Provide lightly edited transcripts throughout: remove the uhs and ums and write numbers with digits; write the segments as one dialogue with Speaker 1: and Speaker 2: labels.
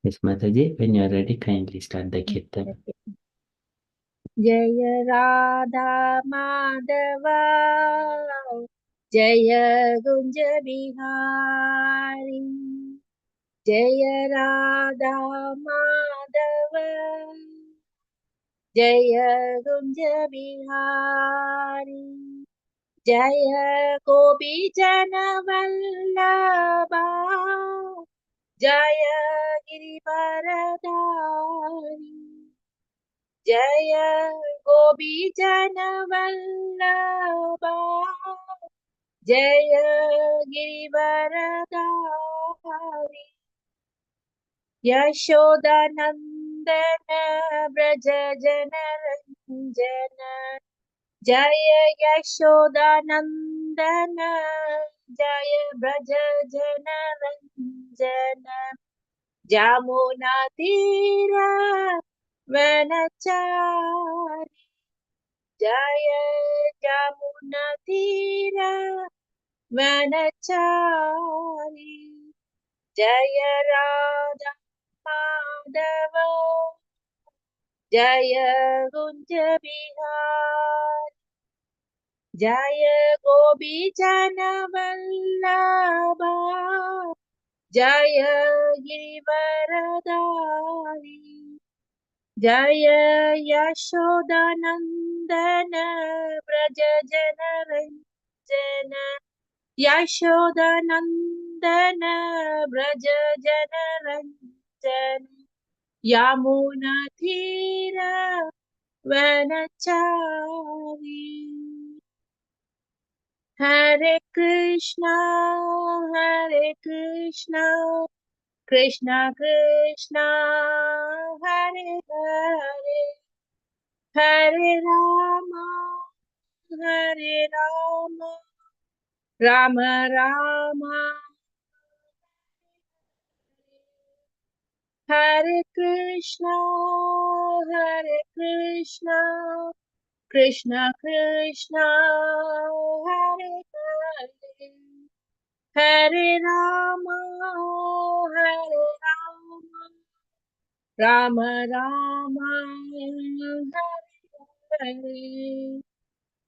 Speaker 1: Yes, Mataji, when you are ready, kindly start the kirtan.
Speaker 2: Jaya Radha Madhava Jaya Gunja Bihari Jaya Radha Madhava Jaya Gunja Bihari Jaya Gopi Jana Vallabha Jaya Girivaradari Jaya Gopi Jana Vallabha Jaya Girivaradari Yashodanandana Braja Jana Ranjana Jaya Yashodanandana Jaya Braja Jana Ranjana Jamuna Tira Vanachari Jaya Jamuna Tira Vanachari Jaya Radha Madhava Jaya Gunja Bihar Jaya Gopi Jana Vallabha Jaya Girivaradari Jaya Yashodanandana Braja Jana Ranjana Yashodanandana Braja Jana Ranjana Yamuna Thira Vanachari Hare Krishna Krishna Krishna Hare Hare Hare Rama Hare Rama Rama Rama Hare Krishna Krishna Krishna Hare Hare Hare Rama Rama Rama Hare Hare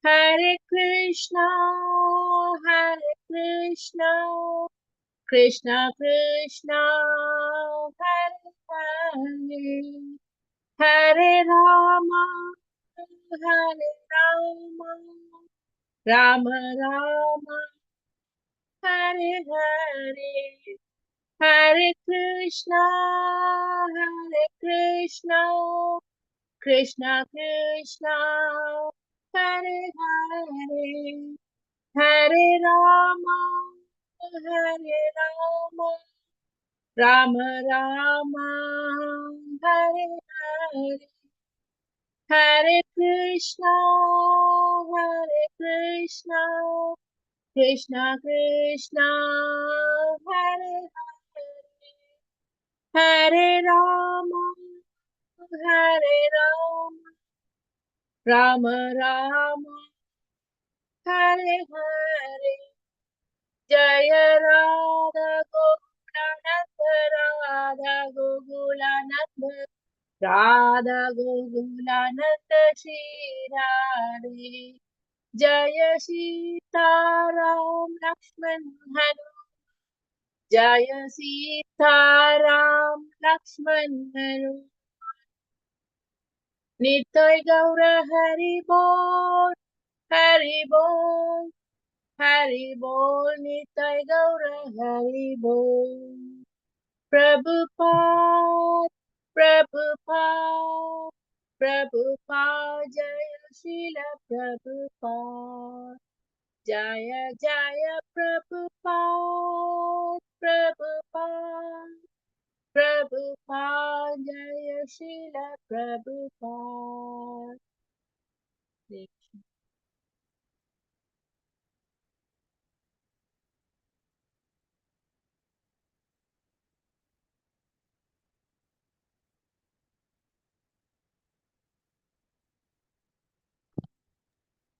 Speaker 2: Hare Krishna Krishna Krishna Hare Hare Hare Rama Rama Rama Hare Hare Hare Krishna Krishna Krishna Hare Hare Hare Rama Rama Rama Hare Hare Hare Krishna Krishna Krishna Hare Hare Hare Rama Rama Rama Hare Hare Jaya Radha Gokulananda Radha Gokulananda Shri Radhe Jaya Sita Ram Lakshman Hanu Jaya Sita Ram Lakshman Hanu Nitai Gaura Hari Bol Hari Bol Hari Bol Nitai Gaura Hari Bol Prabhupada Prabhupada Prabhupada Jaya Srila Prabhupada Jaya Jaya Prabhupada Prabhupada Prabhupada Jaya Srila Prabhupada Hare. Krishna. Hare Krishna Hare Krishna Krishna Krishna Hare Hare Hare Rama Hare Rama Rama Rama Hare Hare Hare Krishna Hare Krishna Krishna Krishna Hare Hare Hare Rama Hare Rama Rama Rama Hare Hare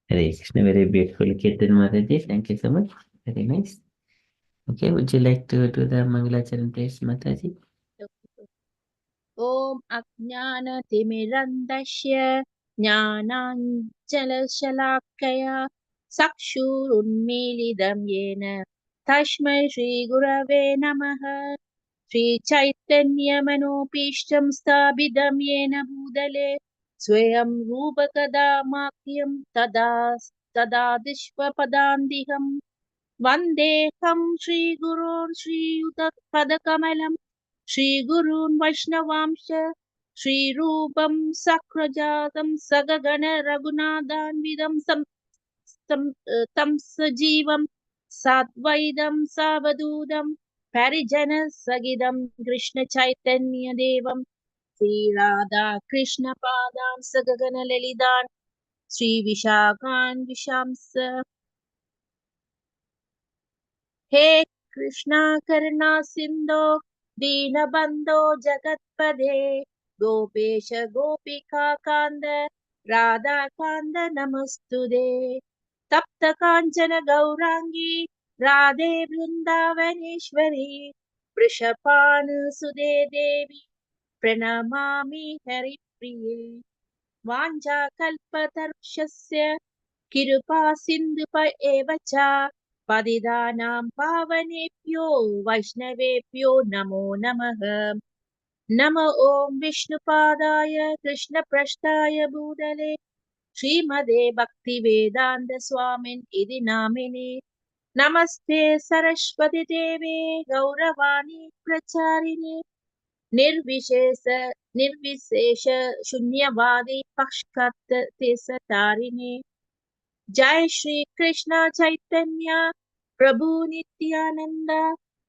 Speaker 1: Hare Krishna, very beautiful Kirtan Mataji. Thank you so much. Very nice. Okay, would you like to do the Mangalacharan, please, Mataji?
Speaker 2: Om Ajnanatimirandasya Jnananjalashalakaya Sakshurunmilidam Yena Tashmai Shri Gurave Namaha Shri Chaitanya Manopishtam Stabidam Yena Bhudale Swayam Rupakada Makyam Tada Dishwapadandiham Vandeham Shri Gurun Shri Padakamalam Shri Gurun Vaishnavamsha Shri Rupam Sakrajatam Sagagana Raghunadan Vidam Tam Sajivam Sadvaidam Savadudam Parijana Sagidam Krishna Chaitanya Devam Sri Radha Krishna Padam Sagagana Lalidan Sri Vishakan Vishamsa हे कृष्णा करुणा सिंधो दीनबंधो जगत्पदे गोपेश गोपिका कांद राधा कांद नमस्तुते तप्त कांचन गौरांगी राधे वृंदावनेश्वरी वृषभान सुदे देवी प्रणमामि हरिप्रिये वाञ्छाकल्पतरुषस्य कृपा सिन्धुप एव च पतितानां पावनेभ्यो वैष्णवेभ्यो नमो नमः नम ॐ विष्णुपादाय कृष्णप्रष्टाय भूतले श्रीमदे भक्तिवेदान्तस्वामिन् इति नामिने नमस्ते सरस्वती देवे गौरवाणी प्रचारिणे निर्विशेष शून्यवादी पक्षपातदेशतारिणे जय श्री कृष्ण चैतन्य प्रभु नित्यानंद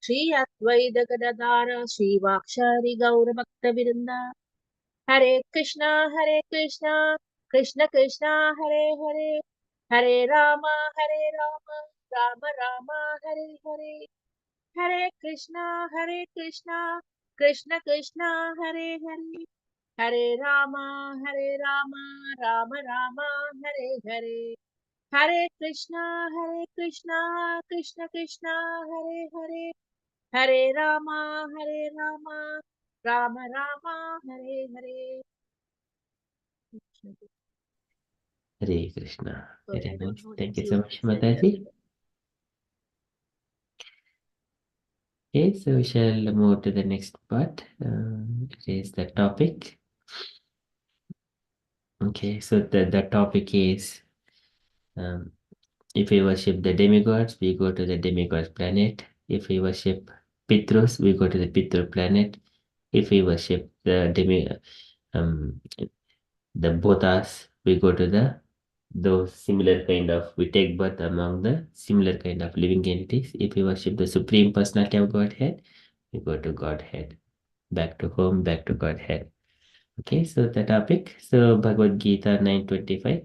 Speaker 2: श्री अद्वैत गदाधर श्रीवाक्षारि गौर भक्तवृंद हरे Krishna Krishna Krishna Hare Hare Hare Ram Ram Ram Hare Hare Hare Krishna Krishna Krishna Hare Hare Hare Ram Ram Ram Hare Hare Hare Krishna Krishna Krishna Hare Hare Hare Ram Ram Ram Hare Hare
Speaker 1: Hare Krishna.
Speaker 2: Sorry,
Speaker 1: Very
Speaker 2: I don't
Speaker 1: nice.
Speaker 2: know the
Speaker 1: Thank you so
Speaker 2: tune.
Speaker 1: much, Mataji. Okay, so we shall move to the next part. It is the topic. Okay, so the topic is um, if we worship the demigods, we go to the demigod planet. If we worship Pitrus, we go to the Pitru planet. If we worship um, the Bhutas, we go to those similar kind of, we take birth among the similar kind of living entities. If we worship the Supreme Personality of Godhead, we go to Godhead. Back to home, back to Godhead. Okay, so the topic, so Bhagavad Gita 925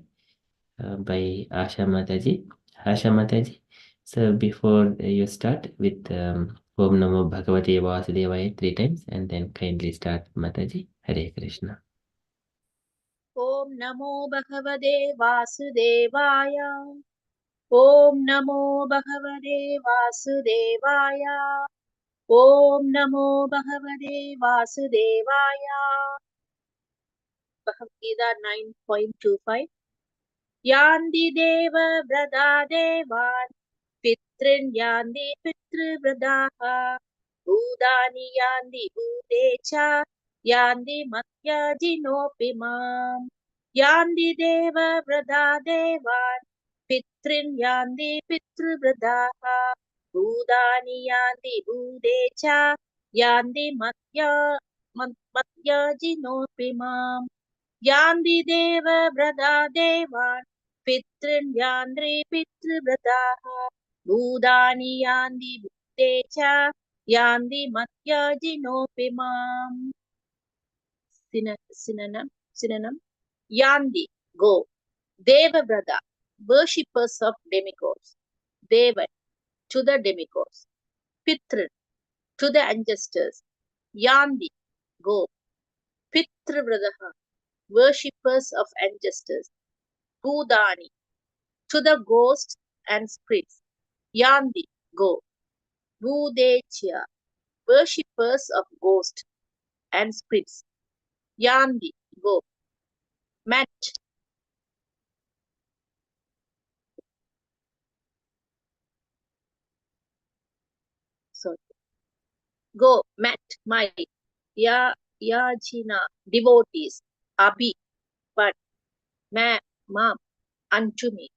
Speaker 1: by Asha Mataji. Asha Mataji. So before you start with Om Namo Bhagavate Vasudevaya 3 times and then kindly start Mataji. Hare Krishna.
Speaker 2: ॐ नमो भगवते वासुदेवाय ॐ नमो भगवते वासुदेवाय ॐ नमो भगवते वासुदेवाय Bhagavad-gita 9.25 Yandi deva vrada devan pitrin yandi pitrvradaha Bhudani yandi bhudecha yandi matyajinopi mam Yandi deva vrada devan pitrin yandi pitrvradaha Bhudani yandi bhudecha yandi matyajinopi mam Yandi deva vrada devan pitrin yandri pitrvradaha Bhudani yandi bhutecha yandi matyajinopi mam Synonym Yandi go Deva brother worshippers of demigods Deva to the demigods Pitrin to the ancestors Yandi go Pitrvradaha worshippers of ancestors Bhudani to the ghosts and spirits. Yandi, go. Budechya, worshippers of ghosts and spirits. Yandi, go. Mat, sorry, go. Mat, my. Yajina, devotees. Abhi, but. Ma, mam, unto me.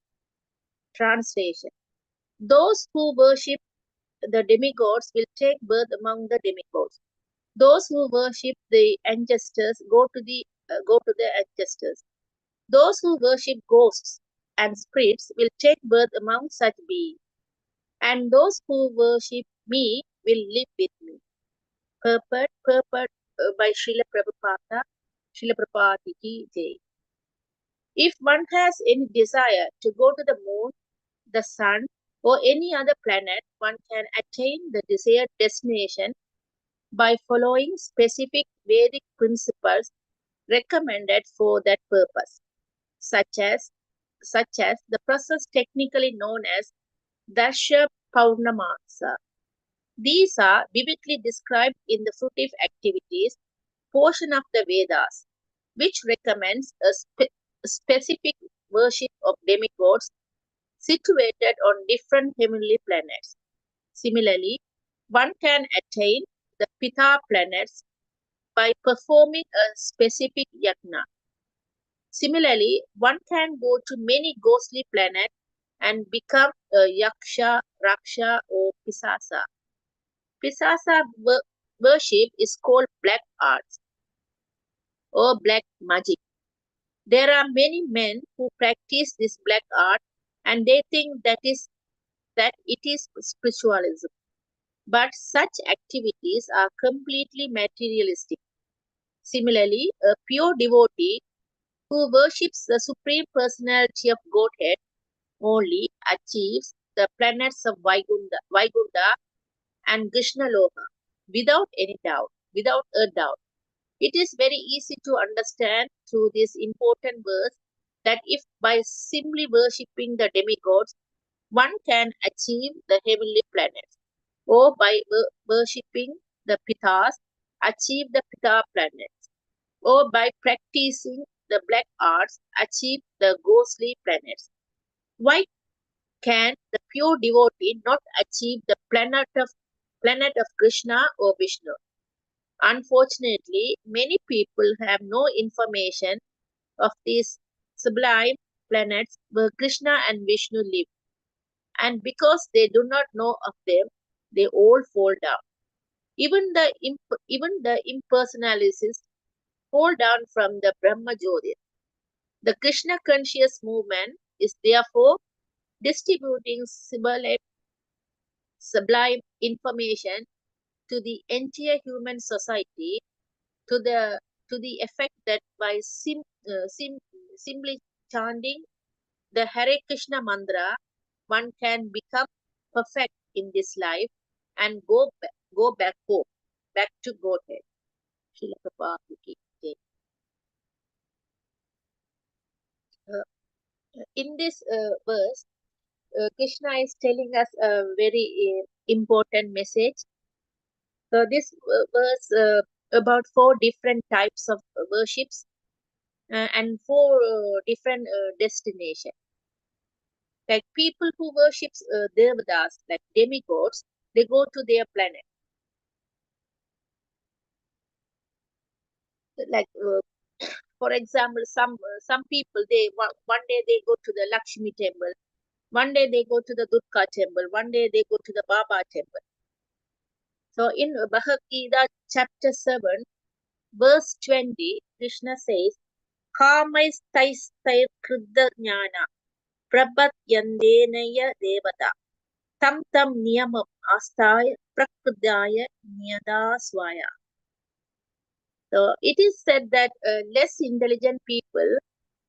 Speaker 2: Translation. Those who worship the demigods will take birth among the demigods. Those who worship the ancestors go to the ancestors. Those who worship ghosts and spirits will take birth among such beings. And those who worship me will live with me. Purport by Srila Prabhupada, Srila Prabhupada Ki Jai. If one has any desire to go to the moon, the sun, or any other planet, one can attain the desired destination by following specific Vedic principles recommended for that purpose, such as the process technically known as Darsha Paurnamasa. These are vividly described in the fruitive activities portion of the Vedas, which recommends a specific worship of demigods situated on different heavenly planets. Similarly, one can attain the Pita planets by performing a specific yajna. Similarly, one can go to many ghostly planets and become a yaksha, raksha, or pisasa. Pisasa worship is called black arts or black magic. There are many men who practice this black art and they think that it is spiritualism. But such activities are completely materialistic. Similarly, a pure devotee who worships the Supreme Personality of Godhead only achieves the planets of Vaikuntha and Krishnaloka without any doubt, without a doubt. It is very easy to understand through this important verse that if by simply worshipping the demigods one can achieve the heavenly planets, or by worshipping the Pitas achieve the Pita planets, or by practicing the black arts achieve the ghostly planets. Why can the pure devotee not achieve the planet of Krishna or Vishnu? Unfortunately, many people have no information of these sublime planets where Krishna and Vishnu live, and because they do not know of them, they all fall down. Even the impersonalists fall down from the Brahma Jyoti. The Krishna conscious movement is therefore distributing sublime information to the entire human society to the effect that by simply chanting the Hare Krishna mantra, one can become perfect in this life and go back home, back to Godhead. Srila Prabhupada ki jai. In this verse, Krishna is telling us a very important message. So this verse about four different types of worships and four different destinations. Like people who worship devatas, like demigods, they go to their planet. Like for example, some people one day they go to the Lakshmi temple, one day they go to the Durga temple, one day they go to the Baba temple. So in Bhagavadgita chapter 7, verse 20, Krishna says, Kamaistaistai kriddha jnana prabhatyandenaya devata tam tam niyamam astaya prakridaya niyadasvaya. So it is said that less intelligent people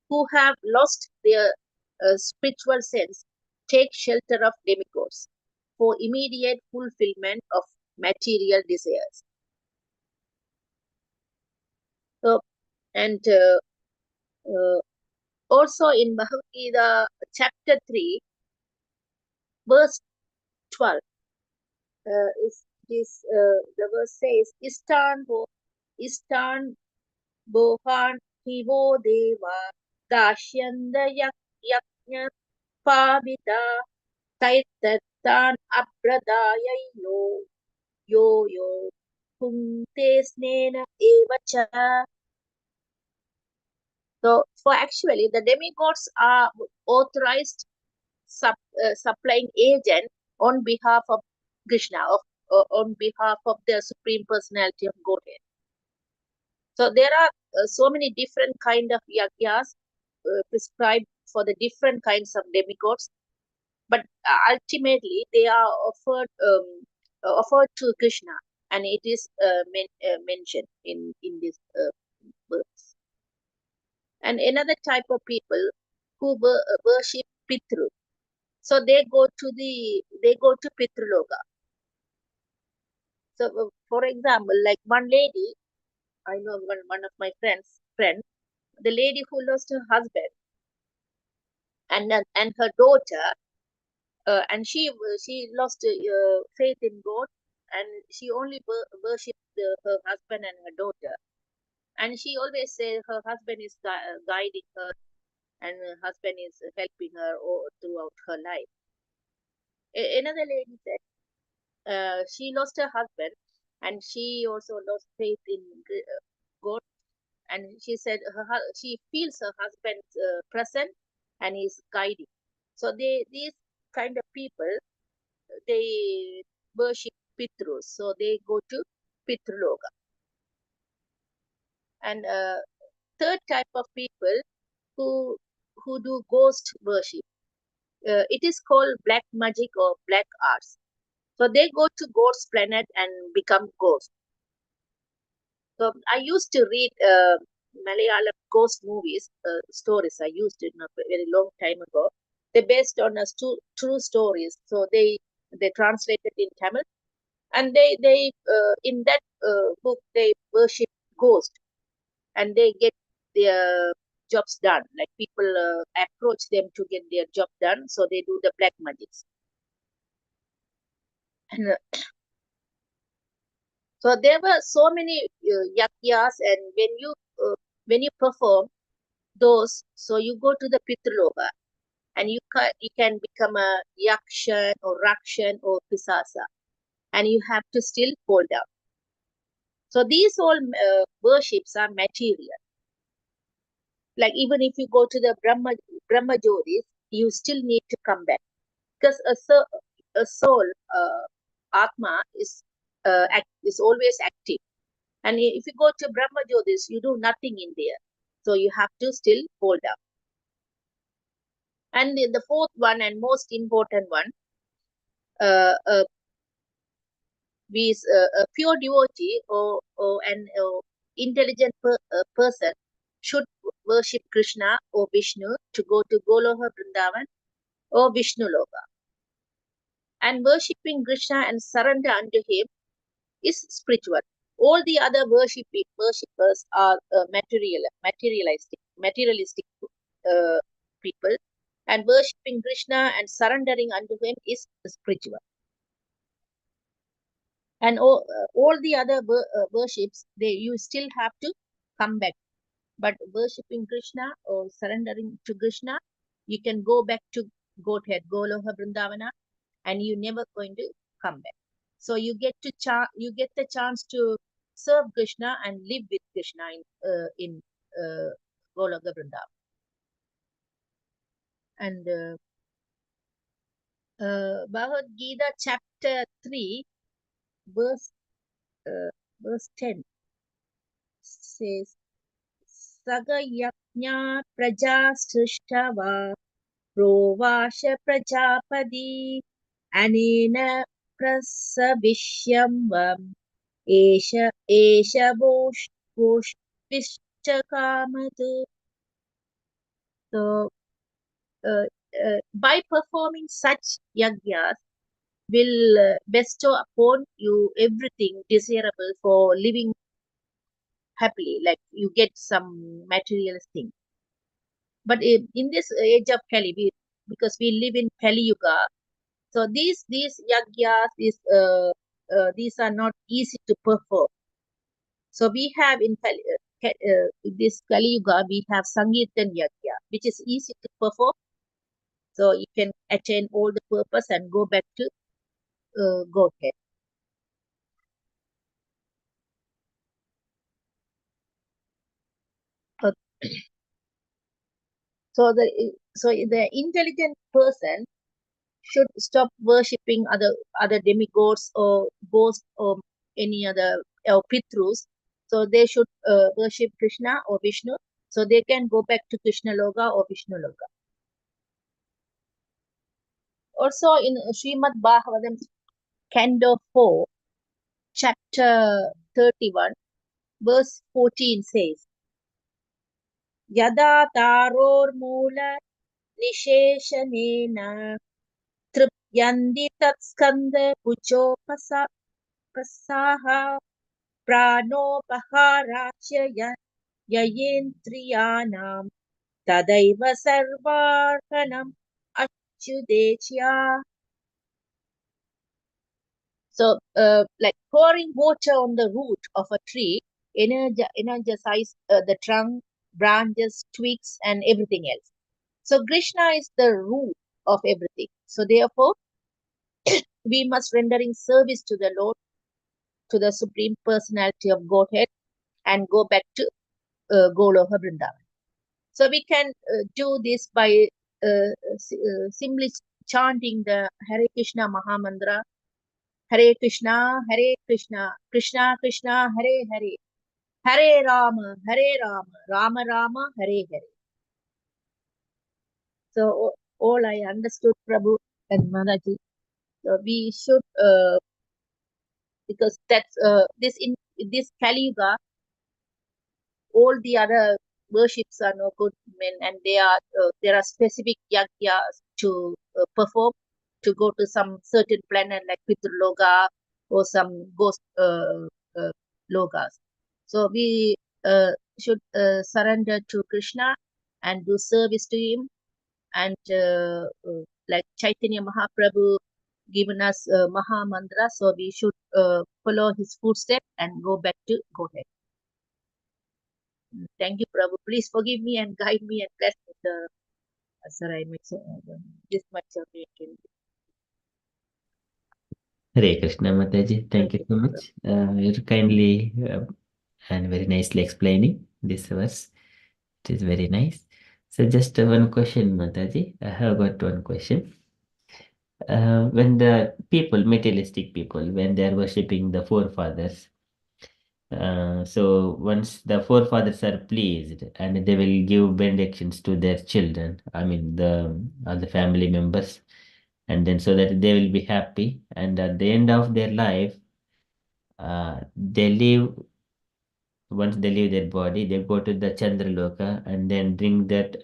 Speaker 2: who have lost their spiritual sense take shelter of demigods for immediate fulfillment of material desires. So, and Also in Bhagavadgita chapter 3, verse 12, the verse says, Istan bohan hivo deva dashyanda yaknya pavita taitattan abradaya yo punkte snena evacha. So, for actually, the demigods are authorized supplying agent on behalf of Krishna, on behalf of the Supreme Personality of Godhead. So there are so many different kind of yagyas prescribed for the different kinds of demigods, but ultimately they are offered to Krishna, and it is mentioned in this verse. And another type of people who worship Pitru. So they go to Pitraloka. So for example, like one lady, I know one of my friend, the lady who lost her husband and her daughter, and she lost faith in God, and she only worshipped her husband and her daughter, and she always said her husband is guiding her, and her husband is helping her throughout her life. Another lady said she lost her husband, and she also lost faith in God, and she said she feels her husband's present and is guiding. So these kind of people, they worship Pitrus, so they go to Pitruloka. And third type of people who do ghost worship, it is called black magic or black arts. So they go to God's planet and become ghosts. So I used to read Malayalam ghost movies, stories. I used it a very long time ago. They're based on true stories. So they translated in Tamil, and they in that book they worship ghosts, and they get their jobs done. Like people approach them to get their job done, so they do the black magics. And so there were so many yakyas, and when you perform those, so you go to the Pitraloka, and you can become a yakshan or rakshan or pisasa, and you have to still fall down. So these all worships are material. Like even if you go to the Brahma Jyotis, you still need to come back, because a soul, Atma, is always active. And if you go to Brahma Jyotis, you do nothing in there. So you have to still fall down. And the fourth one and most important one, a pure devotee or an intelligent person should worship Krishna or Vishnu to go to Goloka Vrindavan or Vishnu Loka. And worshipping Krishna and surrender unto him is spiritual. All the other worshippers are materialistic people, and worshipping Krishna and surrendering unto him is spiritual. And all the other worships, you still have to come back. But worshipping Krishna or surrendering to Krishna, you can go back to Godhead, Goloka Vrindavana, and you're never going to come back. So you get the chance to serve Krishna and live with Krishna in Goloka Vrindavan. And Bhagavad Gita chapter 3, verse 10 says, Sagayajna prajastushtava provasha prajapadi anena prasavishyam esha voshvishchakamatu. So by performing such yagyas will bestow upon you everything desirable for living happily, like you get some material thing. But in this age of Kali, because we live in Kali Yuga, so these yagyas, these are not easy to perform. So we have in this Kali Yuga, we have Sangeetan Yagya, which is easy to perform. So you can attain all the purpose and go back to Godhead. Uh, so the intelligent person should stop worshipping other demigods or ghosts or any other or Pitrus. So they should worship Krishna or Vishnu, so they can go back to Krishna Loka or Vishnu Loka. Also in Srimad Bhagavatam, Canto 4, chapter 31, verse 14 says, Yada taror mula nisheshanena tripyandi tatskanda pasaha pranopaharachya yayendriyanam tadaiva sarvarhanam achyudechya. So, like pouring water on the root of a tree energizes the trunk, branches, twigs, and everything else. So, Krishna is the root of everything. So, therefore, we must rendering service to the Lord, to the Supreme Personality of Godhead, and go back to Goloka Vrindavan. So, we can do this by simply chanting the Hare Krishna Mahamantra. Hare Krishna, Krishna Krishna, Hare Hare, Hare Rama, Rama Rama, Hare Hare. So all I understood, Prabhu and Manaji. So we should, because that's in this Kali Yuga, all the other worships are no good, men, and there are specific yagyas to perform to go to some certain planet like Pitraloka or some ghost logas. So we should surrender to Krishna and do service to him, and like Chaitanya Mahaprabhu given us Maha Mantra, so we should follow his footsteps and go back to Godhead. Thank you, Prabhu. Please forgive me and guide me and bless me. Sir, I make this much of it.
Speaker 1: Hare Krishna Mataji, thank you so much. You're kindly and very nicely explaining this verse. It is very nice. So just one question, Mataji. I have got one question. When the people, materialistic people, when they are worshipping the forefathers, so once the forefathers are pleased and they will give benedictions to their children, I mean the other family members, and then so that they will be happy, and at the end of their life, they leave. Once they leave their body, they go to the Chandraloka and then drink that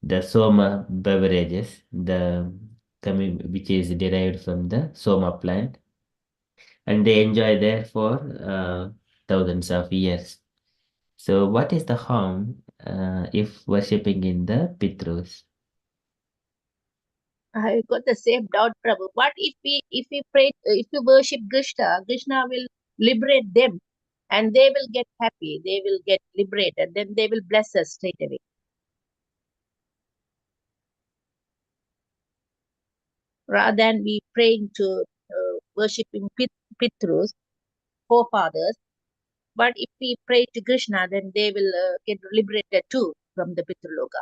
Speaker 1: the Soma beverages, the which is derived from the Soma plant, and they enjoy there for thousands of years. So, what is the harm if worshipping in the Pitrus?
Speaker 2: I got the same doubt, Prabhu. What if we pray, if we worship Krishna, Krishna will liberate them, and they will get happy. They will get liberated. Then they will bless us straight away. Rather than we praying to worshiping Pitrus, forefathers. But if we pray to Krishna, then they will get liberated too from the Pitraloka.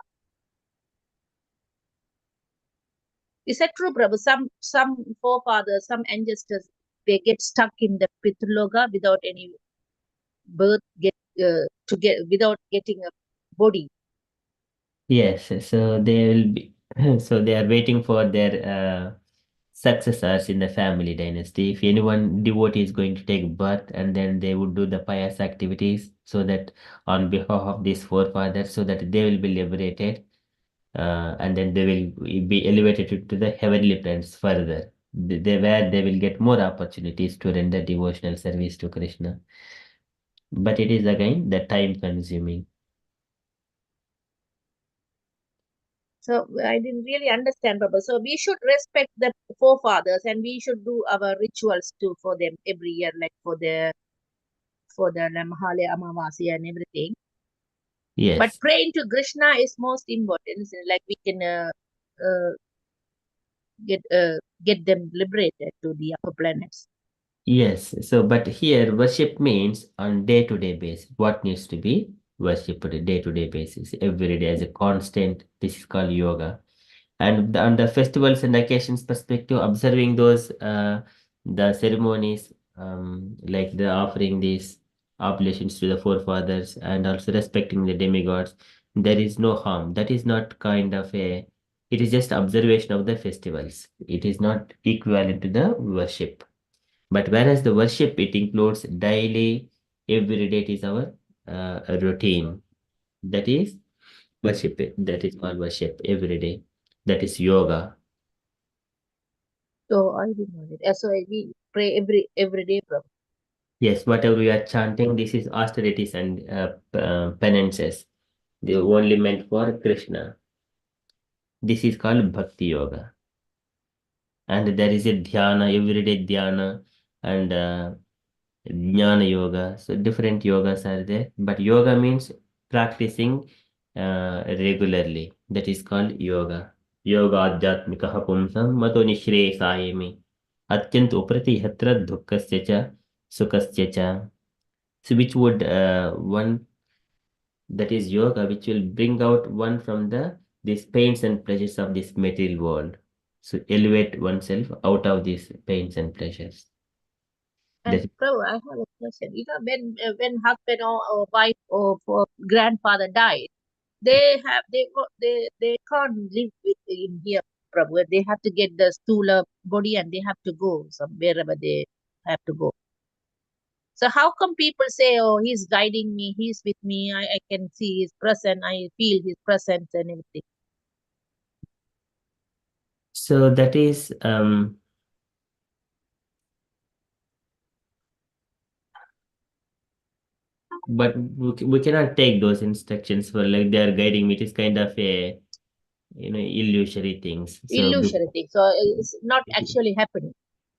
Speaker 2: Is that true, Prabhu? Some forefathers, some ancestors, they get stuck in the Pitraloka without any birth, without getting a body.
Speaker 1: Yes, so they will be, so they are waiting for their successors in the family dynasty. If anyone devotee is going to take birth, and then they would do the pious activities so that on behalf of these forefathers, so that they will be liberated, and then they will be elevated to the heavenly planes further. Where they will get more opportunities to render devotional service to Krishna. But it is again the time consuming.
Speaker 2: So I didn't really understand, Prabhu. So we should respect the forefathers and we should do our rituals too for them every year, like for the Mahale Amavasya and everything. But
Speaker 1: Yes.
Speaker 2: praying to Krishna is most important. Isn't it? Like we can uh, get get them liberated to the upper planets.
Speaker 1: Yes, so but here worship means on day-to-day basis. What needs to be worshipped on a day-to-day basis, every day as a constant. This is called yoga. And on the festivals and occasions perspective, observing those the ceremonies, like the offering these oblations to the forefathers and also respecting the demigods, there is no harm. That is not kind of a. It is just observation of the festivals. It is not equivalent to the worship. But whereas the worship, it includes daily, every day it is our routine. That is worship. That is called worship every day. That is yoga.
Speaker 2: So I didn't know it. So we pray every day, Prabhu.
Speaker 1: Yes, whatever we are chanting, this is austerities and penances. They are only meant for Krishna. This is called Bhakti Yoga. And there is a dhyana, everyday dhyana, and Jnana Yoga. So different yogas are there. But yoga means practicing regularly. That is called yoga. Yoga adhyatmikaha pumsam mato nishreyasayami. Atyant uprati hatra dukkasya cha sukasya cha. So which would one that is yoga which will bring out one from the these pains and pleasures of this material world. So elevate oneself out of these pains and pleasures.
Speaker 2: And
Speaker 1: That
Speaker 2: Prabhu, I have a question. When husband or wife or grandfather died, they can't live in here, Prabhu. They have to get the stula body and they have to go wherever they have to go. So how come people say, "Oh, he's guiding me, he's with me, I can see his presence, I feel his presence and everything."
Speaker 1: so that is but we cannot take those instructions for like they are guiding me. It is kind of a illusory things. So
Speaker 2: Illusory thing. So it's not actually happening.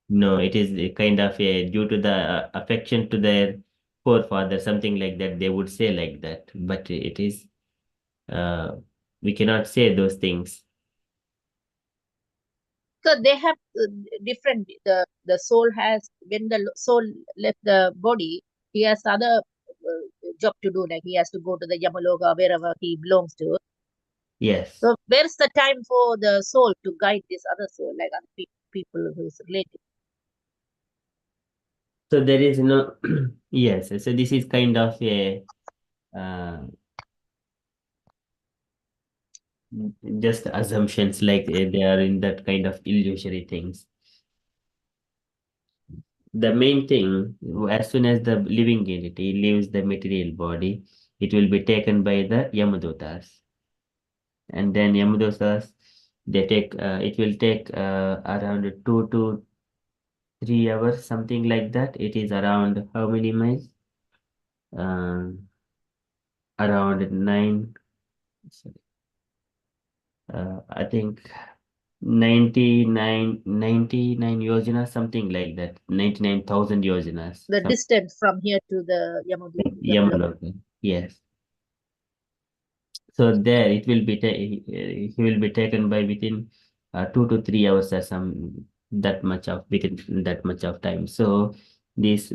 Speaker 1: no, it is a kind of a due to the affection to their forefather, something like that. They would say like that, but it is uh, we cannot say those things.
Speaker 2: So they have different. The soul has when the soul left the body, he has other job to do. Like he has to go to the Yamaloka wherever he belongs to.
Speaker 1: Yes.
Speaker 2: So where's the time for the soul to guide this other soul, like other people who is related?
Speaker 1: So there is no yes. So this is kind of a uh, just assumptions like they are in that kind of illusory things. The main thing, as soon as the living entity leaves the material body, it will be taken by the Yamadutas. And then Yamadutas, they take, it will take around 2 to 3 hours, something like that. It is around how many miles? Um, around nine, sorry, I think 99 yojanas, something like that. 99,000 yojanas.
Speaker 2: The distance from here to the Yamaloka.
Speaker 1: Yamaloka. Yes. So there it will be he will be taken by within 2 to 3 hours or some that much of within that much of time. So this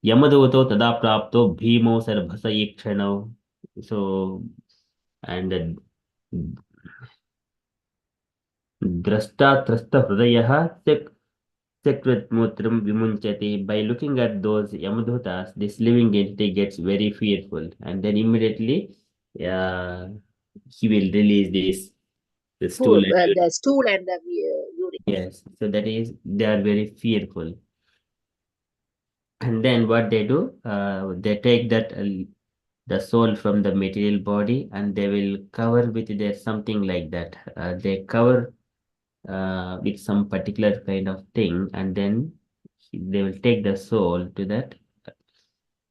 Speaker 1: Yamadoto tada prapto bhimo sarvasa ikshano. So and drasta trasta hridayah Sekritmutram vimunchati. By looking at those Yamadutas, this living entity gets very fearful, and then immediately uh, he will release the stool
Speaker 2: Food,
Speaker 1: and
Speaker 2: the stool and the urine.
Speaker 1: yes. So that is they are very fearful. And then what they do, they take that the soul from the material body and they will cover with their something like that. They cover with some particular kind of thing, and then they will take the soul to that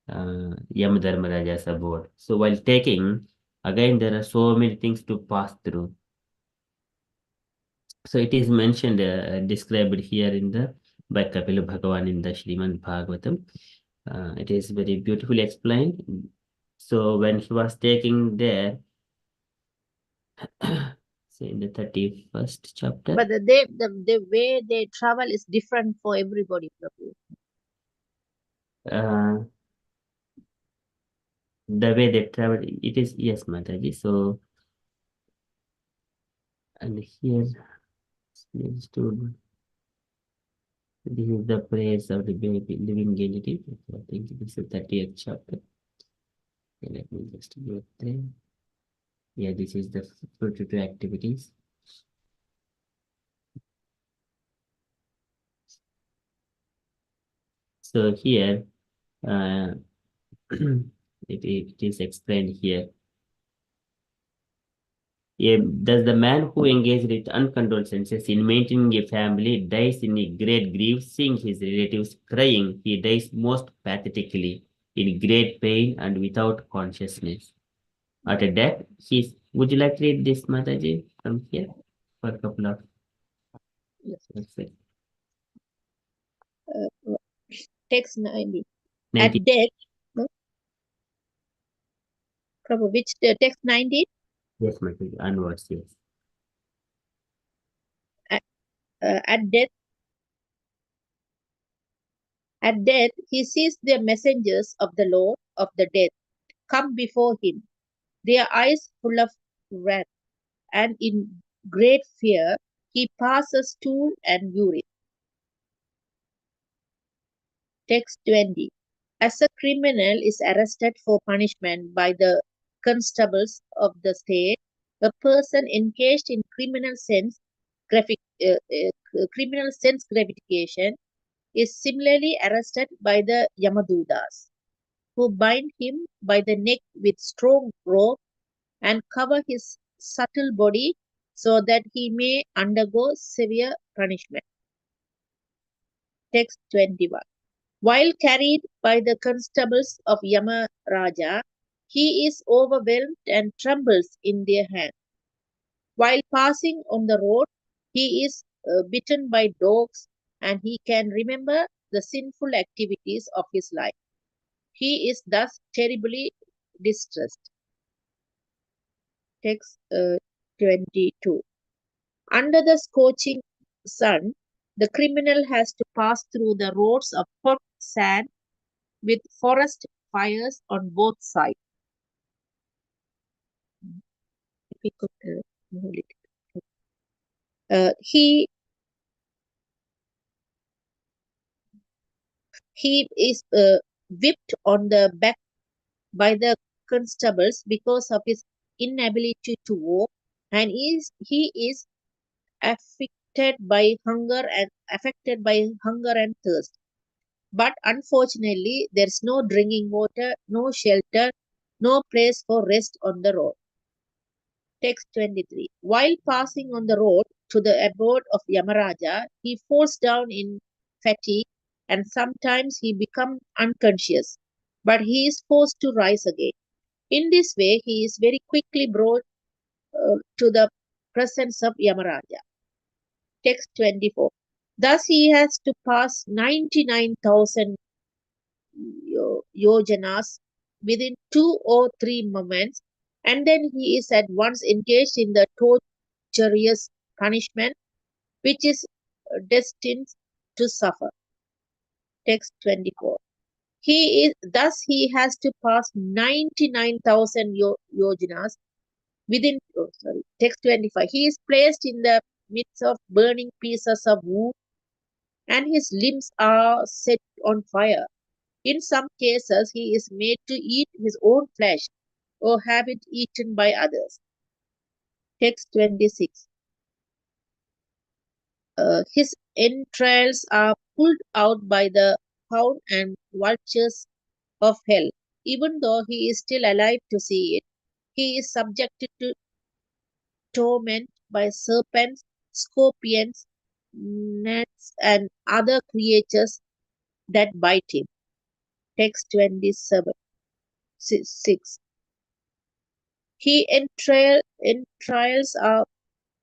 Speaker 1: Yamadharmaraja's abode. So while taking, again there are so many things to pass through. So it is mentioned, described here in the by Kapila Bhagavan in the Srimad Bhagavatam. It is very beautifully explained. So when he was taking there, say in the 31st chapter.
Speaker 2: But the way they travel is different for everybody, Prabhu.
Speaker 1: The way they travel, it is, yes, Mataji. So, and here, this is the praise of the baby, living entity. I think this is the 30th chapter. Okay, let me just go there. Yeah, this is the 42 activities. So here, it is explained here. Thus, the man who engaged with uncontrolled senses in maintaining a family dies in a great grief, seeing his relatives crying. He dies most pathetically, in great pain and without consciousness. At a death, would you like to read this, Mataji, from here for a couple of
Speaker 2: Yes. Text 90.
Speaker 1: 90.
Speaker 2: At death, Prabhu, which text 90?
Speaker 1: Yes, Mataji, onwards, yes.
Speaker 2: At death, he sees the messengers of the Lord of the dead come before him, their eyes full of wrath, and in great fear he passes stool and urine. Text 20. As a criminal is arrested for punishment by the constables of the state, a person engaged in criminal sense gratification is similarly arrested by the Yamadutas, who bind him by the neck with strong rope and cover his subtle body so that he may undergo severe punishment. Text 21. While carried by the constables of Yamaraja, he is overwhelmed and trembles in their hands. While passing on the road, he is bitten by dogs and he can remember the sinful activities of his life. He is thus terribly distressed. Text 22. Under the scorching sun, the criminal has to pass through the roads of hot sand with forest fires on both sides. If we could move it. He is whipped on the back by the constables because of his inability to walk, and he is affected by hunger and thirst. But unfortunately, there is no drinking water, no shelter, no place for rest on the road. Text 23. While passing on the road to the abode of Yamaraja, he falls down in fatigue and sometimes he becomes unconscious, but he is forced to rise again. In this way, he is very quickly brought to the presence of Yamaraja. Text 24. Thus, he has to pass 99,000 yojanas within 2 or 3 moments, and then he is at once engaged in the torturous punishment which is destined to suffer. Text 24. He has to pass 99,000 yojanas within, text 25. He is placed in the midst of burning pieces of wood and his limbs are set on fire. In some cases, he is made to eat his own flesh or have it eaten by others. Text 26. His entrails are pulled out by the hound and vultures of hell. Even though he is still alive to see it, he is subjected to torment by serpents, scorpions, gnats, and other creatures that bite him. Text 27. 6. Entrails are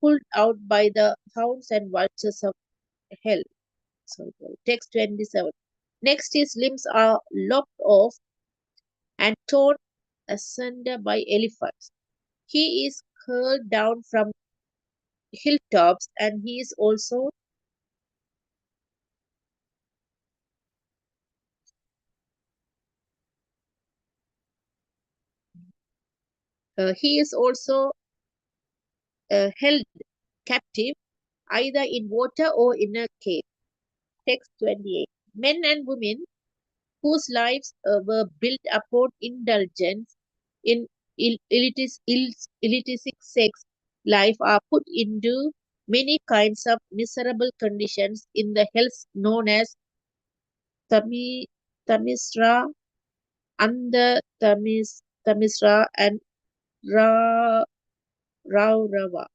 Speaker 2: pulled out by the hounds and vultures of hell. Text 27. Next, his limbs are lopped off and torn asunder by elephants. He is hurled down from hilltops, and he is also held captive either in water or in a cave. Text 28. Men and women whose lives were built upon indulgence in illicit sex life are put into many kinds of miserable conditions in the hells known as Tami, Tamisra, Tamisra, and Ra, Raurava.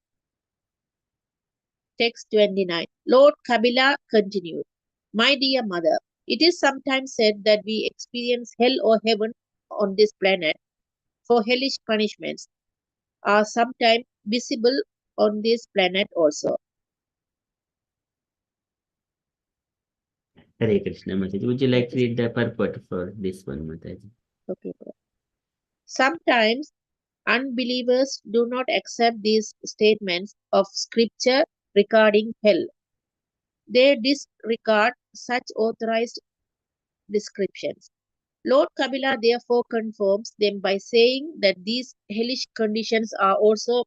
Speaker 2: Text 29. Lord Kabila continued, My dear mother, it is sometimes said that we experience hell or heaven on this planet, for hellish punishments are sometimes visible on this planet also.
Speaker 1: Hare Krishna, Mataji. Would you like to
Speaker 2: Okay.
Speaker 1: read the purport for this one, Mataji?
Speaker 2: Okay. Sometimes unbelievers do not accept these statements of scripture regarding hell. They disregard such authorized descriptions. Lord Kabila therefore confirms them by saying that these hellish conditions are also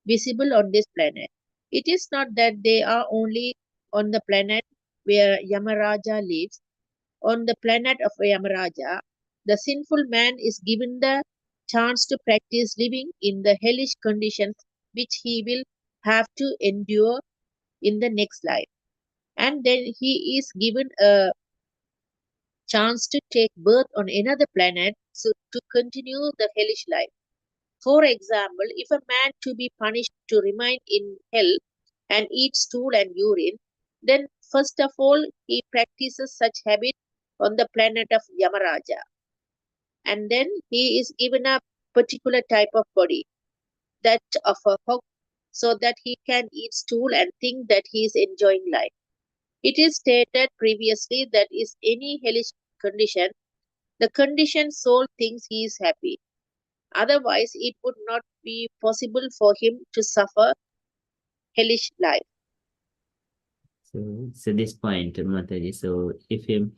Speaker 2: visible on this planet. It is not that they are only on the planet where Yamaraja lives. On the planet of Yamaraja, the sinful man is given the chance to practice living in the hellish conditions which he will have to endure in the next life. And then he is given a chance to take birth on another planet so to continue the hellish life. For example, if a man to be punished to remain in hell and eat stool and urine, then first of all he practices such habit on the planet of Yamaraja. And then he is given a particular type of body, that of a hog, so that he can eat stool and think that he is enjoying life. It is stated previously that is any hellish condition, the conditioned soul thinks he is happy. Otherwise, it would not be possible for him to suffer hellish life.
Speaker 1: So this point, Mataji. So if him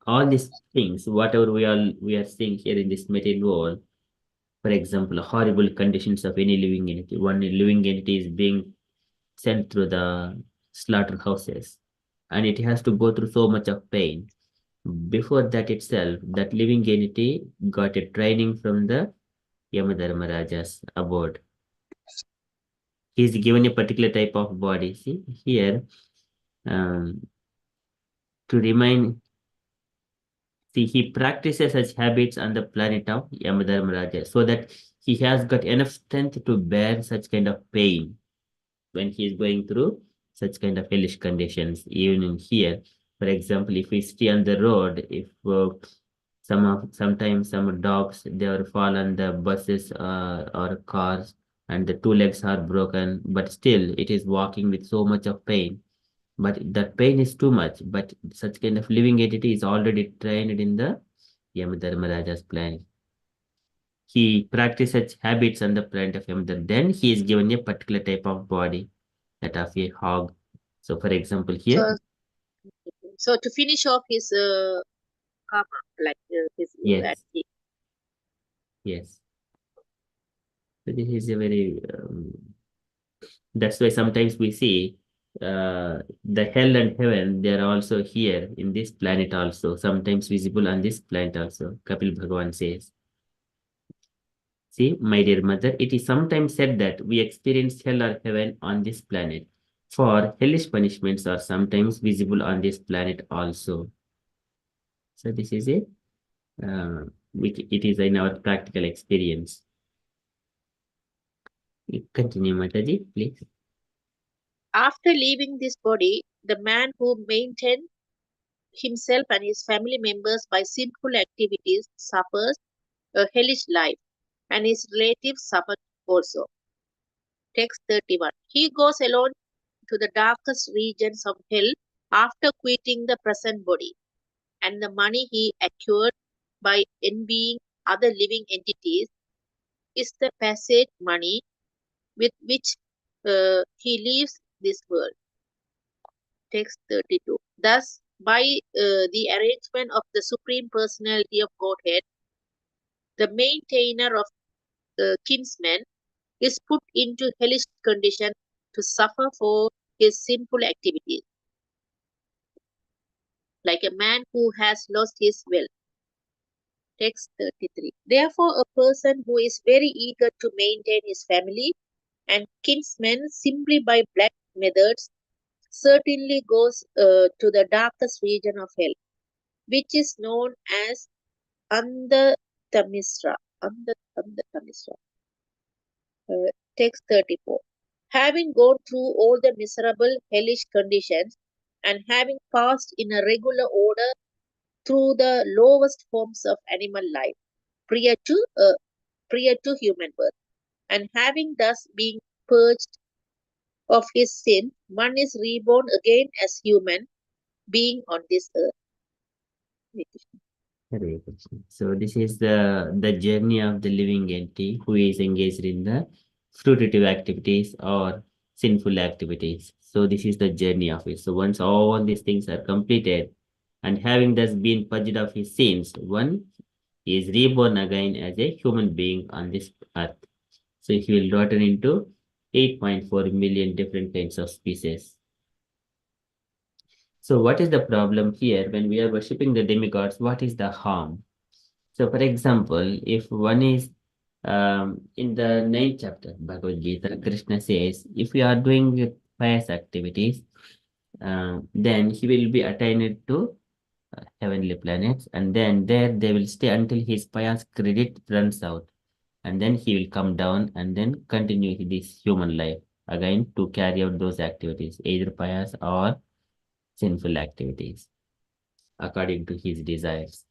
Speaker 1: all these things, whatever we are seeing here in this material world, for example, horrible conditions of any living entity. One living entity is being sent through the slaughterhouses, and it has to go through so much of pain. Before that itself, that living entity got a training from the Yamadharmarajas abode. He is given a particular type of body. See here, um, to remain. See, he practices such habits on the planet of Yamadharmaraja so that he has got enough strength to bear such kind of pain when he is going through such kind of hellish conditions. Even in here, for example, if we stay on the road, if sometimes some dogs they will fall on the buses or cars, and the two legs are broken, but still it is walking with so much of pain. But that pain is too much. But such kind of living entity is already trained in the Yamadharmaraja's plan. He practices habits on the planet of Yamadharma. Then he is given a particular type of body, that of a hog. So, for example, here,
Speaker 2: So, to finish off his karma, like his
Speaker 1: yes,
Speaker 2: activity.
Speaker 1: yes. So this is a very, that's why sometimes we see the hell and heaven, they are also here in this planet also, sometimes visible on this planet also, Kapil Bhagavan says. See, my dear mother, it is sometimes said that we experience hell or heaven on this planet. For hellish punishments are sometimes visible on this planet also. So this is it. Which it is in our practical experience. Continue, Mataji, please.
Speaker 2: After leaving this body, the man who maintained himself and his family members by sinful activities suffers a hellish life, and his relatives suffer also. Text 31. He goes alone to the darkest regions of hell after quitting the present body, and the money he acquired by envying other living entities is the passage money with which he leaves this world. Text 32. Thus, by the arrangement of the Supreme Personality of Godhead, the maintainer of kinsmen is put into hellish condition to suffer for his sinful activities, like a man who has lost his wealth. Text 33. Therefore, a person who is very eager to maintain his family and kinsmen simply by black methods certainly goes to the darkest region of hell, which is known as Andhatamisra. Andhatamisra. Text 34. Having gone through all the miserable hellish conditions and having passed in a regular order through the lowest forms of animal life prior to human birth, and having thus been purged of his sin, one is reborn again as human being on this earth.
Speaker 1: Hare Krishna. So this is the journey of the living entity who is engaged in the fruitive activities or sinful activities. So this is the journey of it. So once all these things are completed and having thus been purged of his sins, one is reborn again as a human being on this earth. So he will return into 8.4 million different kinds of species. So what is the problem here when we are worshipping the demigods? What is the harm? So, for example, if one is in the ninth chapter, Bhagavad Gita, Krishna says, if you are doing pious activities, then he will be attained to heavenly planets, and then there they will stay until his pious credit runs out, and then he will come down and then continue this human life again to carry out those activities, either pious or sinful activities, according to his desires.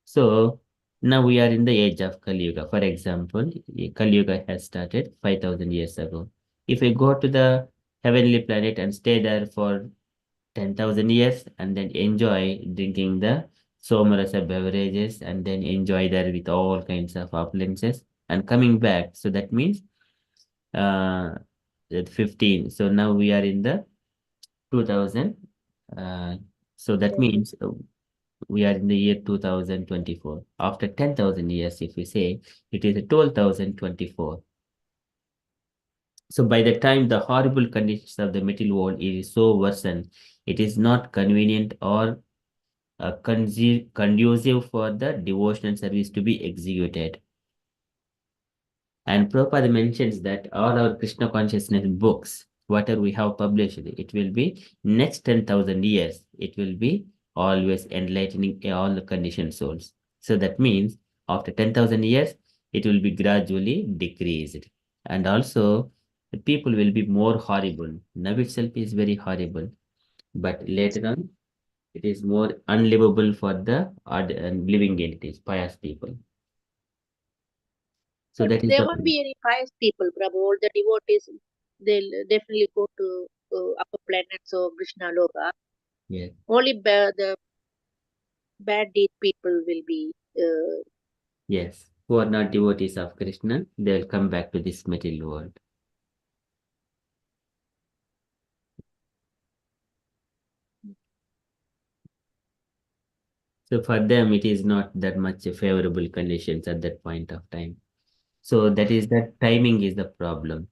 Speaker 1: So now we are in the age of Kali Yuga. For example, Kali Yuga has started 5,000 years ago. If we go to the heavenly planet and stay there for 10,000 years and then enjoy drinking the somarasa beverages and then enjoy there with all kinds of opulences and coming back. So that means uh, 15. So now we are in the 2000. Uh, so that means we are in the year 2024. After 10,000 years, if we say, it is 12,024. So by the time the horrible conditions of the material world is so worsened, it is not convenient or conducive for the devotional service to be executed. And Prabhupada mentions that all our Krishna consciousness books, whatever we have published, it will be next 10,000 years, it will be always enlightening all the conditioned souls. So that means after 10,000 years, it will be gradually decreased. And also, the people will be more horrible. Now itself is very horrible, but later on, it is more unlivable for the living entities, pious people. So
Speaker 2: But
Speaker 1: that is
Speaker 2: there
Speaker 1: the
Speaker 2: won't be any pious people, Prabhu. All the devotees, they'll definitely go to upper planets or Krishna Loka.
Speaker 1: yeah.
Speaker 2: Only the bad deed people will be.
Speaker 1: Yes, who are not devotees of Krishna, they will come back to this material world. So for them, it is not that much favorable conditions at that point of time. So that is that timing is the problem.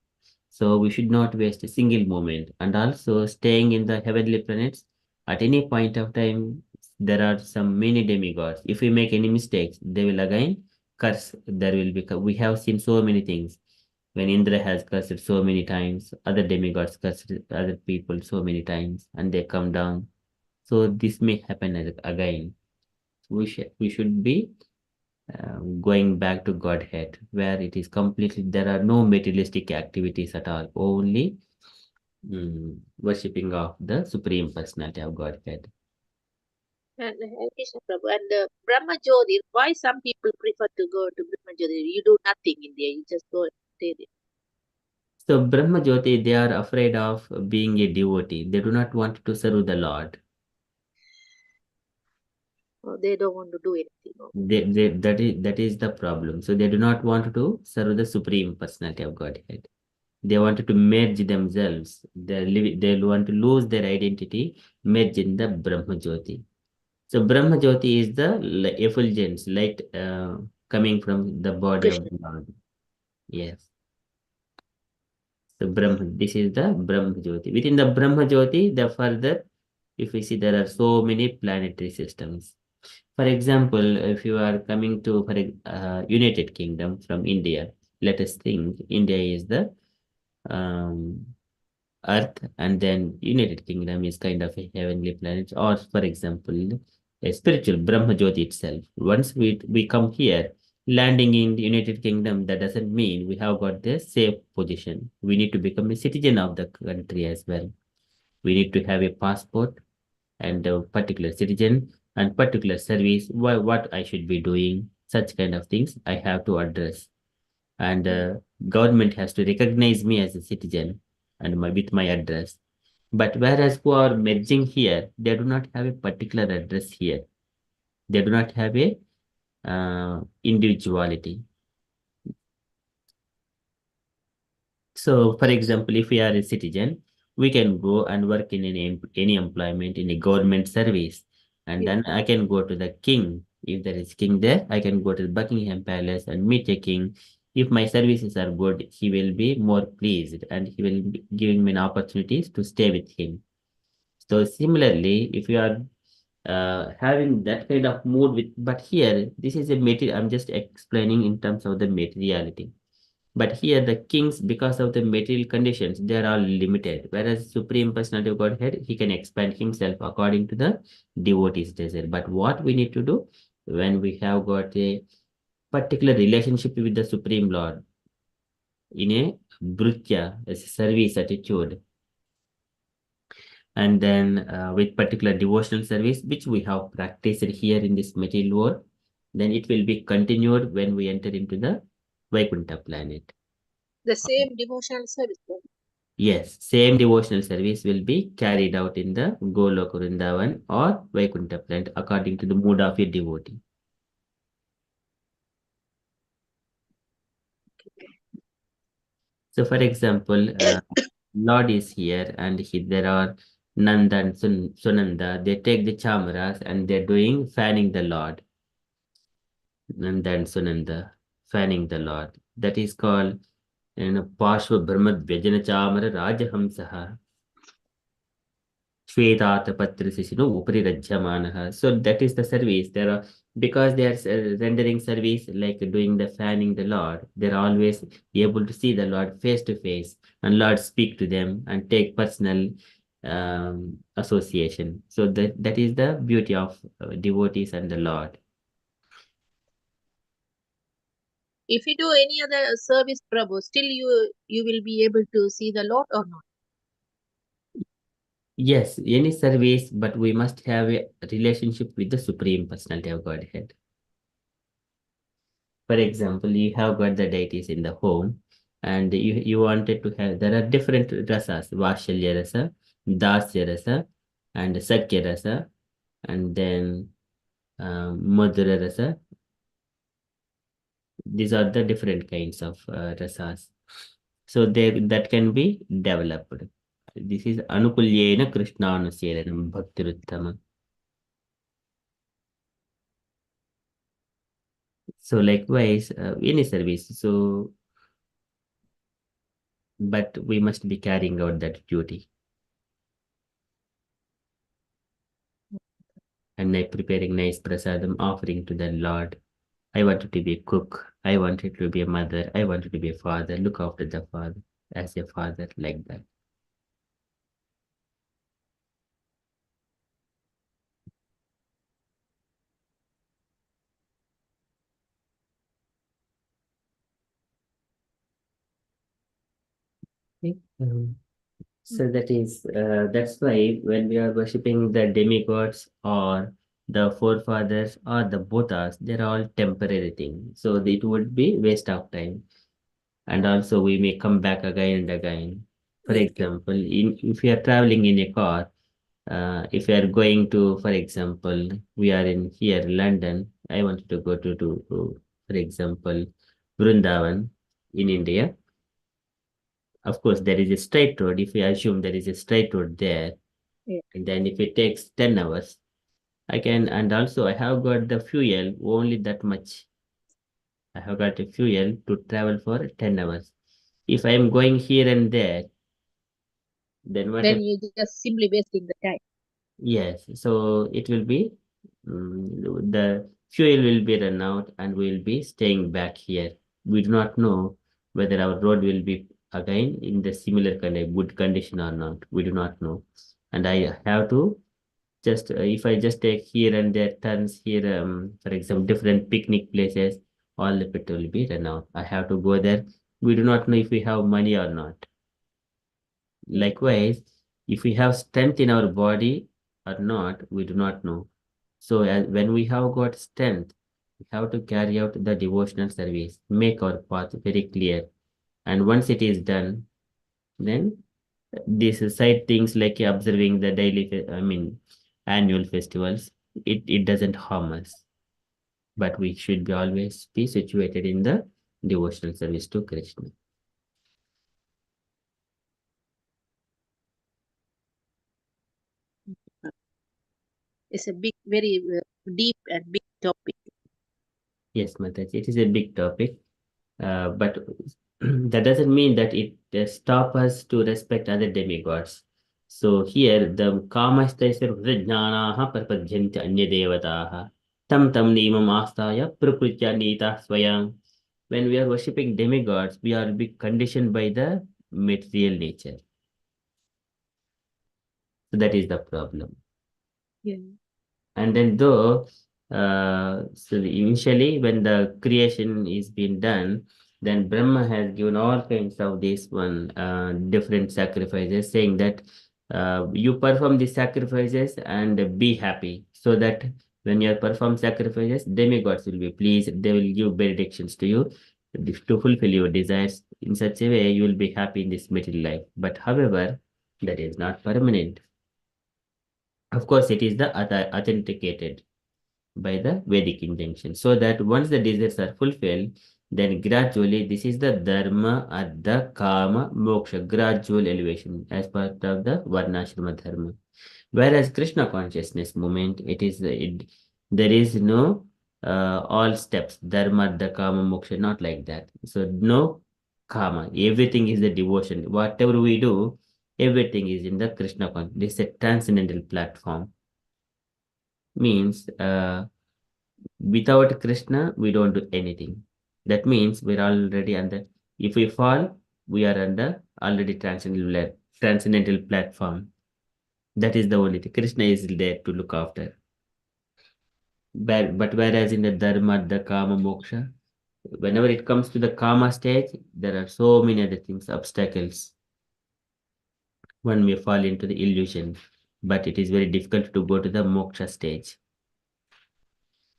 Speaker 1: So we should not waste a single moment. And also staying in the heavenly planets, at any point of time, there are some many demigods. If we make any mistakes, they will again curse. There will be, we have seen so many things. When Indra has cursed so many times, other demigods cursed other people so many times, and they come down. So this may happen again. We should be going back to Godhead, where it is completely, there are no materialistic activities at all, only worshipping of the Supreme Personality of Godhead.
Speaker 2: And Krishna Prabhu and Brahma Jyoti. Why some people prefer to go to Brahma Jyoti? You do nothing in there. You just go and stay there.
Speaker 1: So Brahma Jyoti, they are afraid of being a devotee. They do not want to serve the Lord.
Speaker 2: They don't want to do anything.
Speaker 1: That is the problem. So they do not want to serve the Supreme Personality of Godhead. They wanted to merge themselves. They want to lose their identity, merge in the Brahma Jyoti. So Brahma Jyoti is the effulgence, light coming from the body of
Speaker 2: Krishna.
Speaker 1: the Lord. Yes. So Brahma, this is the Brahma Jyoti. Within the Brahma Jyoti, the further, if we see, there are so many planetary systems. For example, if you are coming to United Kingdom from India, let us think India is the um, Earth, and then United Kingdom is kind of a heavenly planet, or for example, a spiritual Brahma Jyoti itself. Once we come here, landing in the United Kingdom, that doesn't mean we have got the safe position. We need to become a citizen of the country as well. We need to have a passport and a particular citizen and particular service. What I should be doing, such kind of things I have to address, and government has to recognize me as a citizen and with my address. But whereas who are merging here, they do not have a particular address here. They do not have a individuality. So, for example, if we are a citizen, we can go and work in any employment in a government service, and
Speaker 2: Yeah.
Speaker 1: then I can go to the king. If there is king there, I can go to the Buckingham Palace and meet a king. If my services are good, he will be more pleased, and he will be giving me opportunities to stay with him. So similarly, if you are having that kind of mood with, but here this is a material. I'm just explaining in terms of the materiality. But here the kings, because of the material conditions, they are all limited. Whereas Supreme Personality of Godhead, he can expand himself according to the devotee's desire. But what we need to do when we have got a particular relationship with the Supreme Lord in a brutya, as a service attitude, and then with particular devotional service, which we have practiced here in this material world, then it will be continued when we enter into the Vaikuntha planet.
Speaker 2: The same devotional service.
Speaker 1: Yes, same devotional service will be carried out in the Goloka Vrindavan or Vaikuntha plant according to the mood of your devotee. So, for example, Lord is here and there are Nanda and Sunanda. They take the chamaras and they're doing fanning the Lord. Nanda and Sunanda fanning the Lord. That is called Pashva Brahma Vyajana Chamara Rajahamsaha. Upari Rajyamanaha. So that is the service. There are, because they are rendering service like doing the fanning the Lord, they're always able to see the Lord face to face, and Lord speak to them and take personal association. So that is the beauty of devotees and the Lord.
Speaker 2: If you do any other service, Prabhu, still you will be able to see the Lord or not?
Speaker 1: Yes, any service, but we must have a relationship with the Supreme Personality of Godhead. For example, you have got the deities in the home, and you wanted to have, there are different rasas, Vashalya rasa, Dasya rasa, and Sakya rasa, and then Madhura rasa. These are the different kinds of rasas. So that can be developed. This is Anukulyena Krishnanuseranam Bhaktiruttama. So likewise, any service. So, but we must be carrying out that duty. And like preparing nice prasadam offering to the Lord. I wanted to be a cook. I wanted to be a mother. I wanted to be a father. Look after the father as a father, like that. Okay. So that's why when we are worshipping the demigods or the forefathers or the Buddhas, they're all temporary things. So it would be waste of time. and also we may come back again and again. For
Speaker 2: Yes.
Speaker 1: example, if you are traveling in a car, if you are going to, for example, we are in here, London, I wanted to go to for example, Vrindavan in India. Of course, there is a straight road. If we assume there is a straight road there,
Speaker 2: Yeah.
Speaker 1: and then if it takes 10 hours, I can, and also I have got the fuel only that much. I have got a fuel to travel for 10 hours. If I am going here and there, then what
Speaker 2: Then
Speaker 1: if,
Speaker 2: you just simply wasting the time.
Speaker 1: yes, so it will be, the fuel will be run out and we will be staying back here. We do not know whether our road will be again in the similar kind of good condition or not. We do not know. And I have to just if I just take here and there turns here, for example, different picnic places, all the petrol will be run out. I have to go there. We do not know if we have money or not.
Speaker 2: Yeah.
Speaker 1: Likewise, if we have strength in our body or not, we do not know. So when we have got strength, we have to carry out the devotional service, make our path very clear. And once it is done, then these side things like observing the daily, I mean, annual festivals, it doesn't harm us. But we should be always be situated in the devotional service to Krishna.
Speaker 2: It's a big, very deep and big topic.
Speaker 1: Yes, Mataji, it is a big topic, but that doesn't mean that it stop us to respect other demigods. So here, the kamastesir vrijnanaha parpadyanti anya devataha tam tam nimam astaya prakrutya nita swayam. When we are worshipping demigods, we are being conditioned by the material nature. So that is the problem.
Speaker 2: Yeah.
Speaker 1: And then though, so initially when the creation is being done, then Brahma has given all kinds of this one different sacrifices, saying that you perform these sacrifices and be happy, so that when you perform sacrifices, demigods will be pleased. They will give benedictions to you to fulfill your desires. In such a way, you will be happy in this material life. But however, that is not permanent. Of course, it is the authenticated by the Vedic injunction. So that once the desires are fulfilled, then gradually this is the dharma, artha, kama, moksha, gradual elevation as part of the varnashrama dharma. Whereas Krishna consciousness movement, there is no all steps, dharma, artha, kama, moksha, not like that. So no kama, everything is the devotion. Whatever we do, everything is in the Krishna consciousness. This is a transcendental platform. Means without Krishna, we don't do anything. That means we're already under, if we fall, we are under already transcendental platform. That is the only thing. Krishna is there to look after. But whereas in the Dharma, the Kama, Moksha, whenever it comes to the Kama stage, there are so many other things, obstacles. One may fall into the illusion, but it is very difficult to go to the Moksha stage.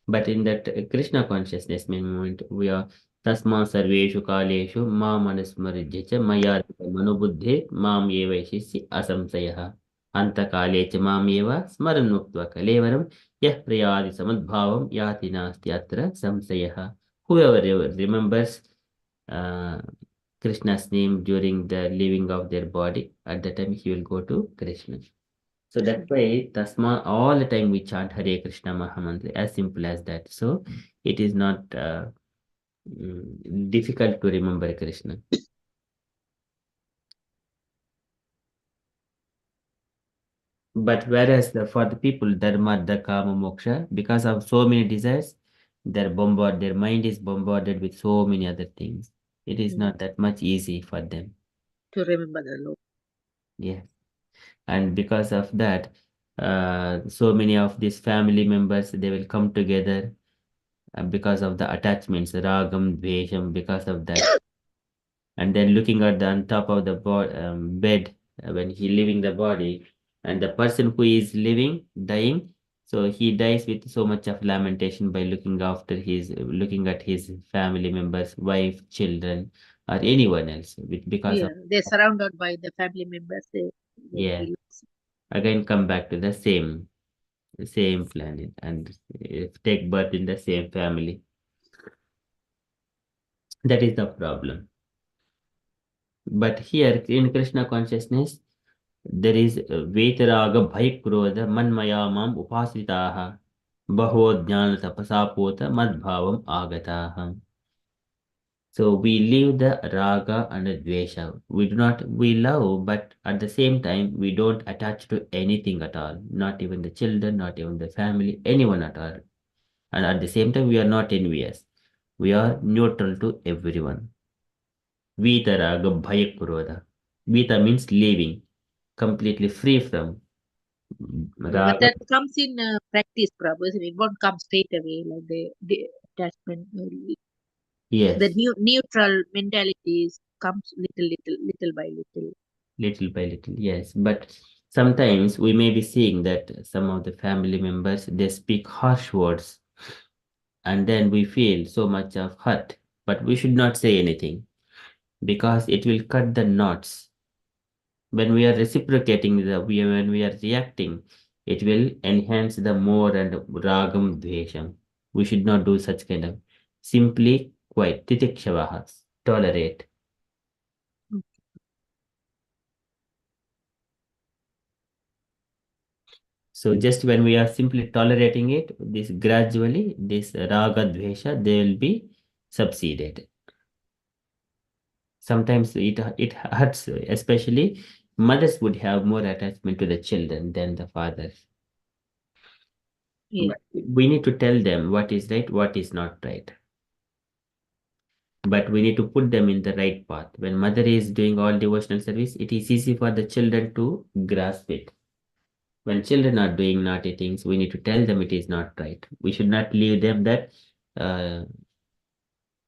Speaker 1: But in that Krishna consciousness moment, we are tasma sarveshu kaleshu mam anusmaridya cha maya manobuddhe mam eva shisi asamsayah anta kale cha mam eva smaran muktva kalevaram yah prayadi samadbhavam yati nasti atra samsayah. Whoever remembers uh, Krishna's name during the leaving of their body, at that time he will go to Krishna. So that's why Tasma all the time we chant Hare Krishna Mahamantra, as simple as that. So it is not difficult to remember Krishna. But whereas for the people, Dharma, Artha, Kama, Moksha, because of so many desires, their mind is bombarded with so many other things. It is not that much easy for them.
Speaker 2: To remember the Lord.
Speaker 1: Yes. And because of that, so many of these family members, they will come together because of the attachments, ragam, dvesham, because of that. And then looking at the on top of the bed when he leaving the body, and the person who is living, dying, so he dies with so much of lamentation by looking at his family members, wife, children, or anyone else because
Speaker 2: Yeah,
Speaker 1: of
Speaker 2: they're surrounded by the family members. They
Speaker 1: yeah.
Speaker 2: feel.
Speaker 1: Again, come back to the same planet and take birth in the same family. That is the problem. But here in Krishna consciousness, there is Vetaraga Bhai Krodha Manmaya Mam Upasritaha Baho Jnana Tapasapota Madbhavam Agataha. So we leave the raga and the dvesha. We love, but at the same time, we don't attach to anything at all. Not even the children, not even the family, anyone at all. And at the same time, we are not envious. We are neutral to everyone. Vita raga bhaya kurodha. Vita means leaving, completely free from
Speaker 2: Yeah, but
Speaker 1: raga.
Speaker 2: that comes in practice, Prabhu. Isn't it? It won't come straight away like the attachment. The
Speaker 1: Yes,
Speaker 2: neutral mentalities comes little by little.
Speaker 1: little by little, yes. But sometimes we may be seeing that some of the family members they speak harsh words, and then we feel so much of hurt. But we should not say anything because it will cut the knots. When we are reciprocating when we are reacting, it will enhance the more and ragam dvesham. We should not do such kind of simply quiet titikshavaha, tolerate.
Speaker 2: Mm.
Speaker 1: So just when we are simply tolerating it, this gradually this raga dvesha they will be subsided. Sometimes it hurts, especially mothers would have more attachment to the children than the fathers.
Speaker 2: Yeah,
Speaker 1: But we need to tell them what is right, what is not right. But we need to put them in the right path. When mother is doing all devotional service, it is easy for the children to grasp it. When children are doing naughty things, we need to tell them it is not right. We should not leave them that uh,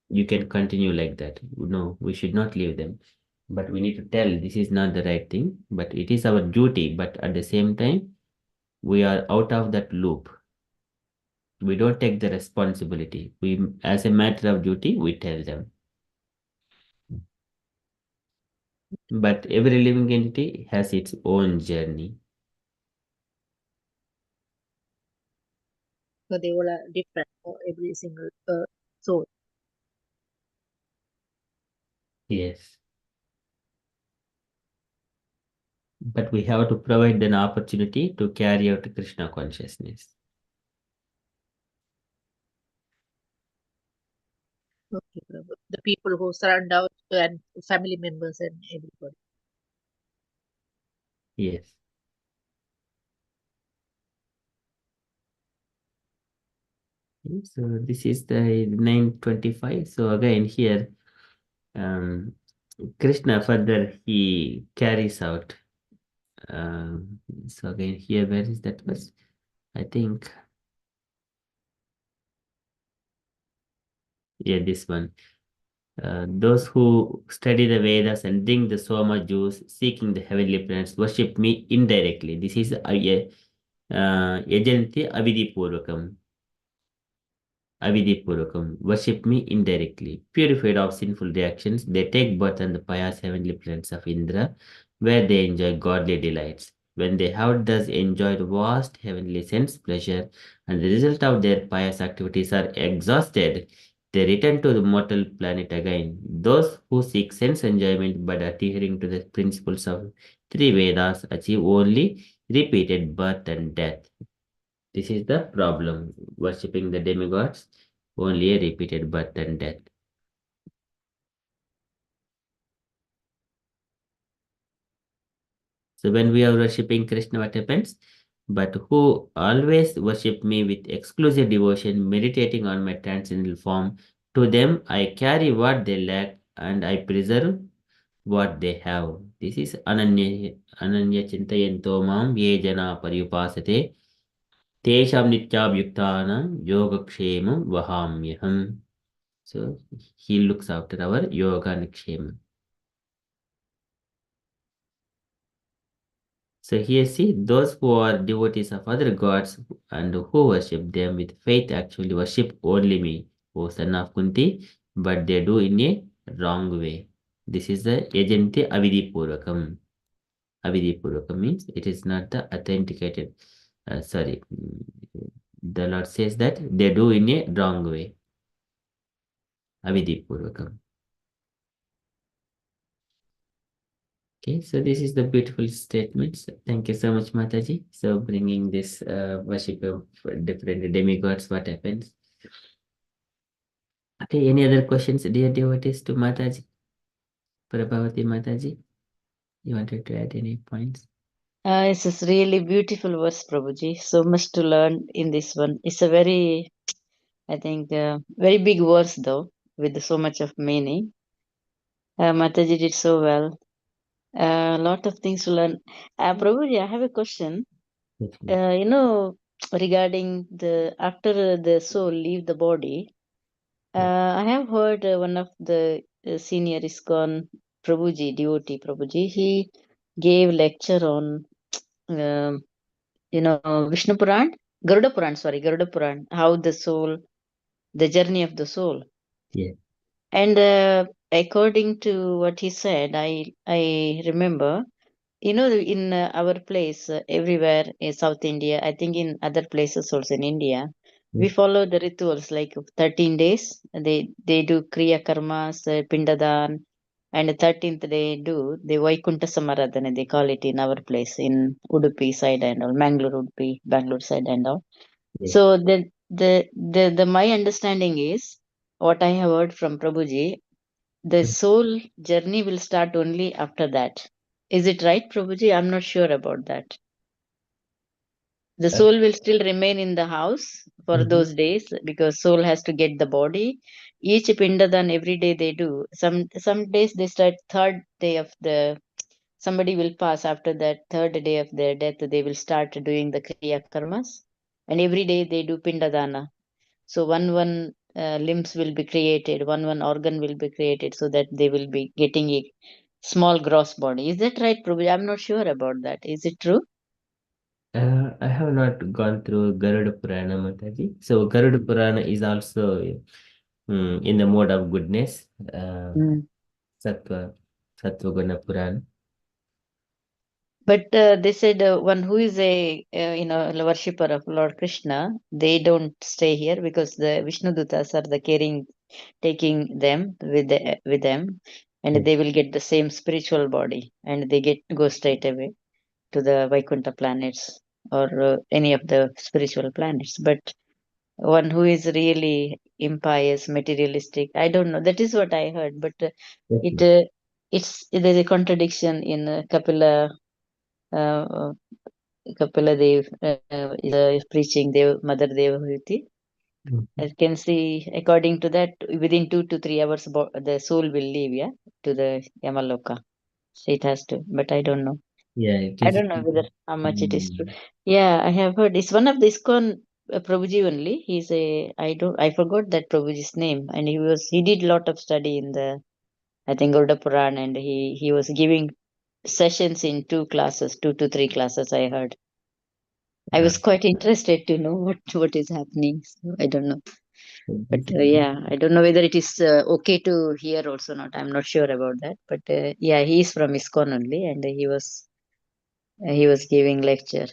Speaker 1: you can continue like that. No, we should not leave them. But we need to tell this is not the right thing, but it is our duty. But at the same time, we are out of that loop. We don't take the responsibility. We, as a matter of duty, we tell them. But every living entity has its own journey.
Speaker 2: so they all are different for every single soul.
Speaker 1: Yes. But we have to provide an opportunity to carry out Krishna consciousness.
Speaker 2: Okay, Prabhu. The people who surround out and family members and everybody.
Speaker 1: Yes. So this is the 925. So again here, um, Krishna further he carries out. So again here, where is that verse? I think, yeah, this one. Those who study the Vedas and drink the Soma juice, seeking the heavenly planets, worship me indirectly. This is Yajanti Avidipurvakam. Avidipurvakam. Worship me indirectly. Purified of sinful reactions, they take birth on the pious heavenly planets of Indra, where they enjoy godly delights. When they have thus enjoyed vast heavenly sense pleasure, and the result of their pious activities are exhausted, they return to the mortal planet again. Those who seek sense enjoyment but adhering to the principles of three Vedas achieve only repeated birth and death. This is the problem. Worshipping the demigods, only a repeated birth and death. So when we are worshipping Krishna, what happens? But who always worship me with exclusive devotion, meditating on my transcendental form, to them I carry what they lack and I preserve what they have. This is Ananya Chintayanto Mam Ye Jana Pariyupasate Tesham Nityabhuktanam Yogakshemam Vahamyaham. So he looks after our yoga and kshema. So here see those who are devotees of other gods and who worship them with faith actually worship only me, O son of Kunti, but they do in a wrong way. This is the Yajante Avidhi Purvakam. Avidhi Purvakam means it is not the authenticated. Sorry, the Lord says that they do in a wrong way. Avidhi Purvakam. Okay, so this is the beautiful statements. Thank you so much, Mataji. So bringing this worship of different demigods, what happens? Okay, any other questions, dear devotees, to Mataji? Prabhavati Mataji, you wanted to add any points?
Speaker 3: It's a really beautiful verse, Prabhuji. So much to learn in this one. It's a very, I think, very big verse though, with so much of meaning. Mataji did so well. A lot of things to learn. Prabhuji, I have a question.
Speaker 1: Okay.
Speaker 3: You know, regarding the after the soul leave the body,
Speaker 1: Yeah.
Speaker 3: I have heard one of the senior ISKCON Prabhuji, devotee Prabhuji, he gave lecture on um, Vishnu Puran, Garuda Puran, how the soul, the journey of the soul.
Speaker 1: Yeah.
Speaker 3: And according to what he said, I remember, in our place, everywhere in South India, I think in other places also in India,
Speaker 1: Yeah.
Speaker 3: we follow the rituals like 13 days. They do Kriya Karmas, Pindadan, and the 13th day do the Vaikunta Samaradhana, they call it in our place in Udupi side and all, Mangalore, Udupi, Bangalore side and all.
Speaker 1: Yeah.
Speaker 3: So the my understanding is what I have heard from Prabhuji, the soul journey will start only after that. Is it right, Prabhuji? I'm not sure about that. The
Speaker 1: Uh,
Speaker 3: soul will still remain in the house for
Speaker 1: mhm.
Speaker 3: those days because soul has to get the body. Each pindadan every day they do. Some days they start third day of the somebody will pass after that third day of their death. They will start doing the kriya karmas, and every day they do pindadana. So one limbs will be created, one organ will be created, so that they will be getting a small gross body. Is that right, Prabhu? I'm not sure about that. Is it true?
Speaker 1: I have not gone through Garuda Purana, Mataji. So Garuda Purana is also in the mode of goodness,
Speaker 3: Mm.
Speaker 1: Sattva, Sattva Guna Purana.
Speaker 3: But they said one who is a worshipper of Lord Krishna, they don't stay here because the Vishnu Dutas are the caring, taking them with them, and
Speaker 1: Yeah.
Speaker 3: they will get the same spiritual body, and they go straight away to the Vaikuntha planets or any of the spiritual planets. But one who is really impious, materialistic, I don't know. That is what I heard. But it
Speaker 1: Okay.
Speaker 3: there's a contradiction in uh, Kapila Dev is preaching Mother Devahuti.
Speaker 1: Mhm.
Speaker 3: I can see, according to that, within 2 to 3 hours, the soul will leave, yeah, to the Yamaloka. It has to, but I don't know.
Speaker 1: Yeah, it
Speaker 3: I
Speaker 1: is.
Speaker 3: don't know whether how much it is true.
Speaker 1: Mm,
Speaker 3: Yeah, I have heard. It's one of the ISKCON Prabhuji only. He's a I forgot that Prabhuji's name, and he did lot of study in the I think Garuda Puran, and he was giving sessions in 2 classes, 2 to 3 classes. I heard. I
Speaker 1: uh,
Speaker 3: was quite interested to know what is happening. So I don't know, but
Speaker 1: this
Speaker 3: yeah, I don't know whether it is okay to hear also not. I'm not sure about that. But yeah, he is from ISKCON only, and he was giving lecture.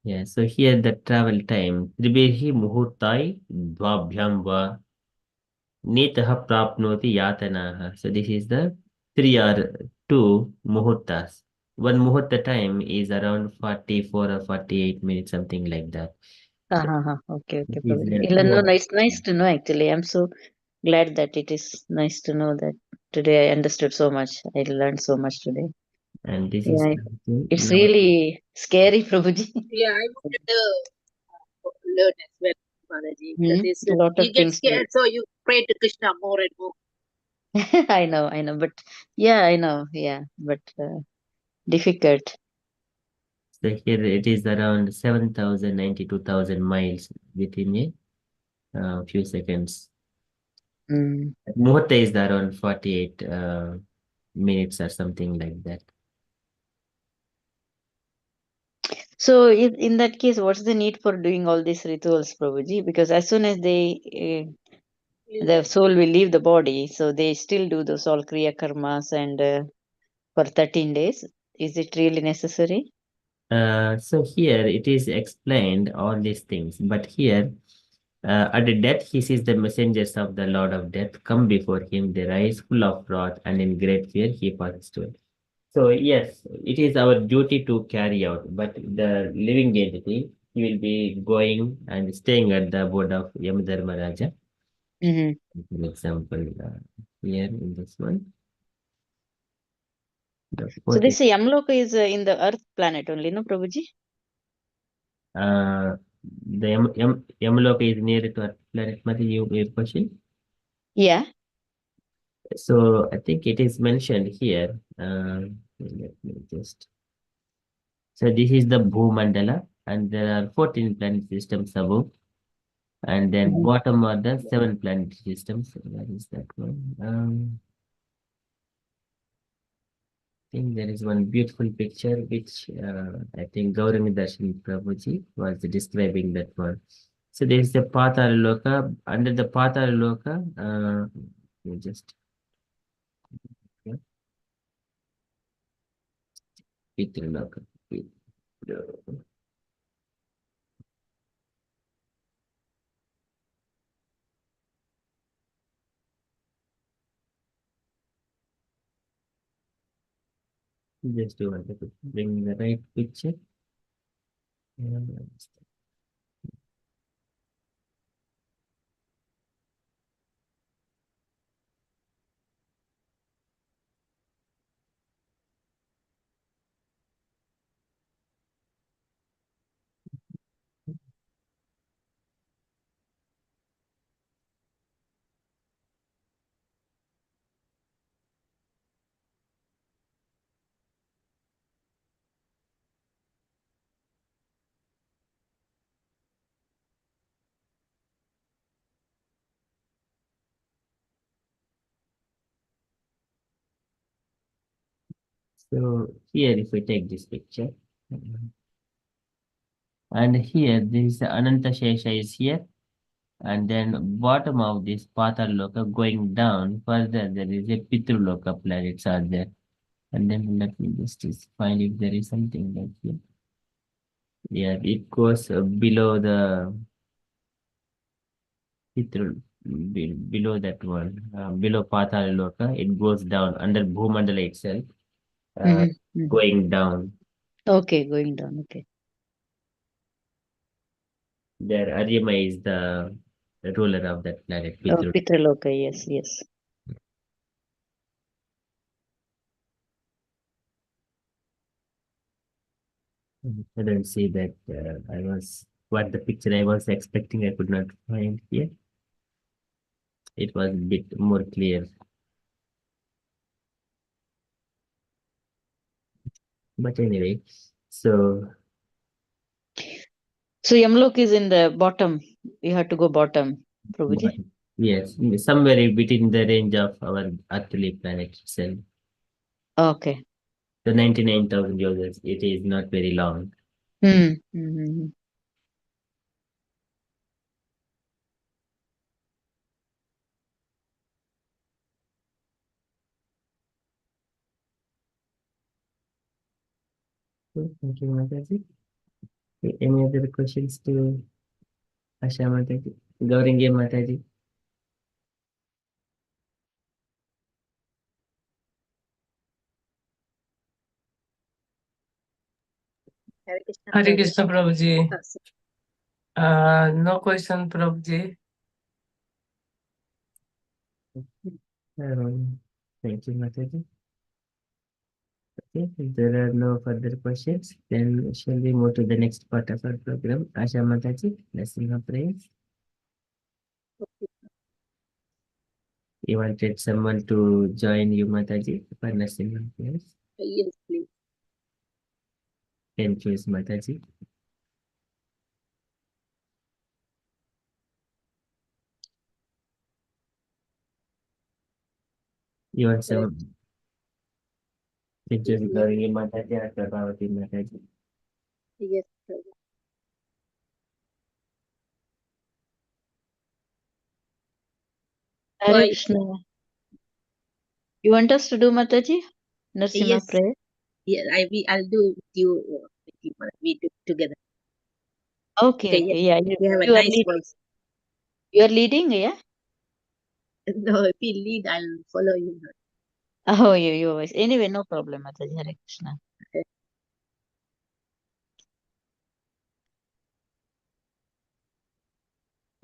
Speaker 1: yeah, so here the travel time, Tribehi Muhurtai Dvabhyam Va Netah Prapnoti Yatanaha. So this is the 3 or 2 Muhurtas. One Muhurta time is around 44 or 48 minutes, something like that. So
Speaker 3: Okay,
Speaker 1: this
Speaker 3: okay,
Speaker 1: is
Speaker 3: probably.
Speaker 1: the
Speaker 3: Yeah,
Speaker 1: two
Speaker 3: no,
Speaker 1: of
Speaker 3: no, it's nice to know actually. I'm so glad that it is nice to know that today I understood so much. I learned so much today.
Speaker 1: and this is
Speaker 3: Yeah,
Speaker 1: something
Speaker 3: it's
Speaker 1: now.
Speaker 3: really scary, Prabhuji.
Speaker 2: Yeah, I wanted to learn as well, Mataji, because
Speaker 3: Hmm? A lot of
Speaker 2: you get
Speaker 3: things to.
Speaker 2: scared, so you pray to Krishna more and more.
Speaker 3: I know, but yeah, I know, yeah, but difficult.
Speaker 1: So here it is around 7,092,000 miles within a few seconds.
Speaker 3: Mm.
Speaker 1: Muhurta is around 48 minutes or something like that.
Speaker 3: So in that case, what's the need for doing all these rituals, Prabhuji? Because as soon as they The soul will leave the body, so they still do those all kriya karmas and for 13 days. Is it really necessary?
Speaker 1: So here it is explained all these things, but here at the death he sees the messengers of the Lord of Death come before him. They rise full of wrath, and in great fear he passes to it. So yes, it is our duty to carry out, but the living entity he will be going and staying at the abode of Yamadharmaraja.
Speaker 3: Mm-hmm.
Speaker 1: For example, here in this one, the
Speaker 3: So
Speaker 1: 14th.
Speaker 3: this Yamloka is in the Earth planet only, no, Prabhuji?
Speaker 1: The Yamaloka is near to our planet. Mati, your question?
Speaker 3: Yeah.
Speaker 1: So I think it is mentioned here. Let me just. So this is the Bhumandala, and there are 14 planet systems above, and then
Speaker 3: Mhm.
Speaker 1: bottom are the 7 planet systems. Where is that one? I think there is one beautiful picture which I think Gaurani Darshan Prabhuji was describing that one. So there is the Patala Loka. Under the Patala Loka, you just yeah, Pitru Loka. Just wanted to bring the right picture. Yeah, so here, if we take this picture, and here there is the Ananta Shesha is here, and then bottom of this Patal Loka going down further, there is a Pitru Loka planets are there. And then let me just find if there is something like here. Yeah, it goes below the Pitru, below that one, below Patal Loka, it goes down under Bhumandala itself, uh,
Speaker 3: Mm-hmm.
Speaker 1: going down.
Speaker 3: Okay, going down. Okay.
Speaker 1: There, Aryama is the ruler of that planet,
Speaker 3: Oh,
Speaker 1: Pitru.
Speaker 3: Pitraloka, yes, yes.
Speaker 1: I don't see that. I was what the picture I was expecting. I could not find here. It was a bit more clear. But anyway, so
Speaker 3: So Yamlok is in the bottom. You have to go bottom,
Speaker 1: but,
Speaker 3: Prabhuji.
Speaker 1: yes, somewhere within the range of our earthly planet itself.
Speaker 3: Okay.
Speaker 1: The 99,000 users. It is not very long.
Speaker 3: Mm-hmm.
Speaker 1: Thank you, Mataji. Any other questions to Asha Mataji? Gauringe Mataji?
Speaker 2: Hare Krishna.
Speaker 4: Hare Krishna Prabhuji.
Speaker 2: Yes.
Speaker 4: No question, Prabhuji.
Speaker 1: Thank you, Mataji. Okay, if there are no further questions, then shall we move to the next part of our program? Asha Mataji, blessing of praise. You wanted someone to join you, Mataji, for nursing of prayers?
Speaker 2: Yes, please.
Speaker 1: Can choose Mataji. You want some? Can choose Gauri Mataji or Prabhavati Mataji.
Speaker 2: Yes, Prabhu.
Speaker 3: Hare
Speaker 2: Why?
Speaker 3: Krishna. You want us to do Mataji? Narasimha
Speaker 2: Yes.
Speaker 3: prayer?
Speaker 2: Yeah, I'll do with you. We do together.
Speaker 3: Okay,
Speaker 2: Okay.
Speaker 3: okay.
Speaker 2: Yeah.
Speaker 3: Yeah,
Speaker 2: You have a
Speaker 3: you are
Speaker 2: nice
Speaker 3: leading.
Speaker 2: voice.
Speaker 3: You are leading, yeah?
Speaker 2: No, if you lead, I'll follow you.
Speaker 3: Oh, you voice. Anyway, no problem, Mataji. Hare Krishna.
Speaker 2: Okay.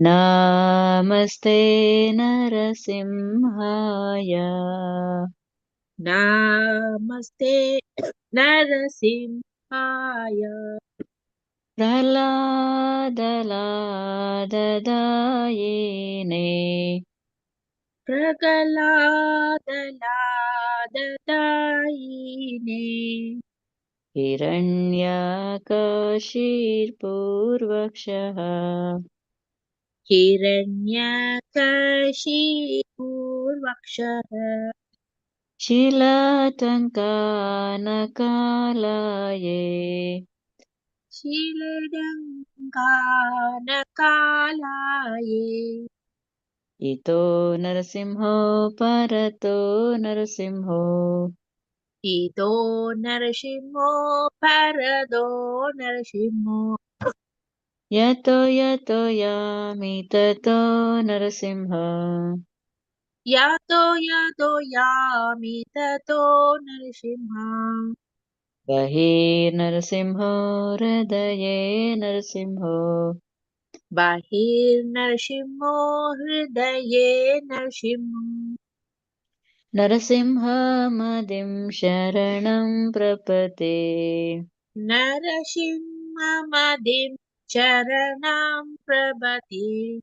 Speaker 3: Namaste Narasimhaya.
Speaker 2: Namaste Narasimhaya.
Speaker 3: Praladadayine.
Speaker 2: Pragaladadayine.
Speaker 3: Hiranyakashirpurvakshaha.
Speaker 2: Hiranyakashipurvakshaha.
Speaker 3: Shilatankanakalaye.
Speaker 2: Shiladangkanakalaye.
Speaker 3: Ito Narasimho Parato Narasimho.
Speaker 2: Ito Narasimho Parado Narasimho.
Speaker 3: Yato yami tato Narasimha.
Speaker 2: Yato yami tato Narasimha.
Speaker 3: Bahir Narasimho Hridaye Narasimho.
Speaker 2: Bahir Narasimho Hridaye Narasimho.
Speaker 3: Narasimha Madim Sharanam Prapate.
Speaker 2: Narasimhamadim Charanam Prabhati.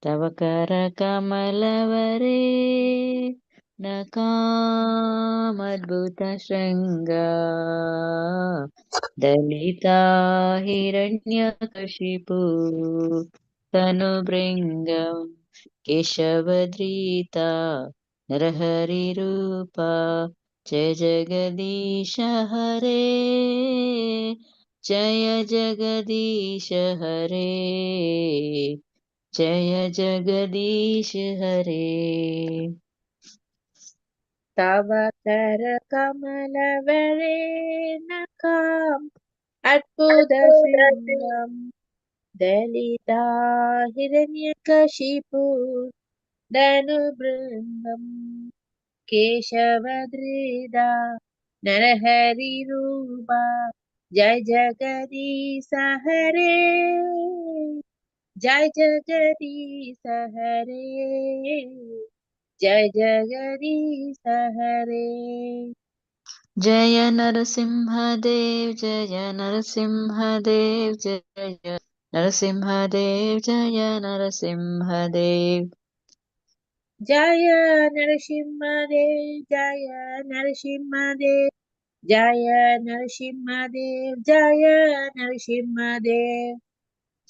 Speaker 3: Tavakara Kamalavare Nakamadbhuta Shringa Dalita Hiranyakashipu Tanubringam Keshavadrita Narahari Rupa Jaya Jagadisha Hare Jaya Jagadisha Hare Jaya Jagadish Hare.
Speaker 2: Tavakara Kamalaverenakam Adbhuta Shringam Dalita Hiranyakashipu Danubringam Keshavadrida Narahari Rupa Jai Jagadisa Hare Jai Jagadisa Hare Jai Jagadisa Hare.
Speaker 3: Jaya Narasimha Dev, Jaya Narasimha Dev, Jaya Narasimha Dev, Jaya Narasimha Dev.
Speaker 2: Jaya Narasimha Dev, Jaya Narasimha Dev, Jaya Narasimha Dev, Jaya Narasimha Dev.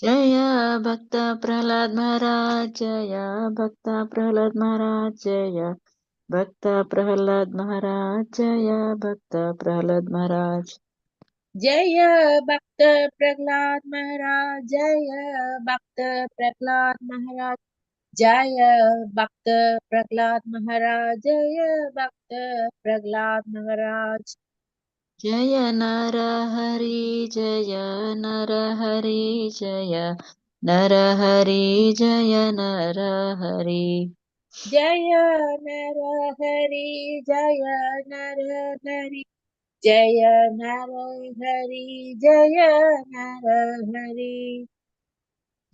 Speaker 3: Jaya Bhakta Prahlad Maharaj, Jaya Bhakta Prahlad Maharaj, Jaya Bhakta Prahlad Maharaj, Jaya Bhakta Prahlad Maharaj.
Speaker 2: Jaya Bhakta Prahlad Maharaj, Jaya Bhakta Prahlad Maharaj, Jaya Bhakta Prahlad Maharaj, Jaya Bhakta Prahlad Maharaj.
Speaker 3: Jaya Narahari, Jaya Narahari, Jaya Narahari, Jaya Narahari.
Speaker 2: Jaya Narahari, Jaya Narahari, Jaya Narahari, Jaya Narahari.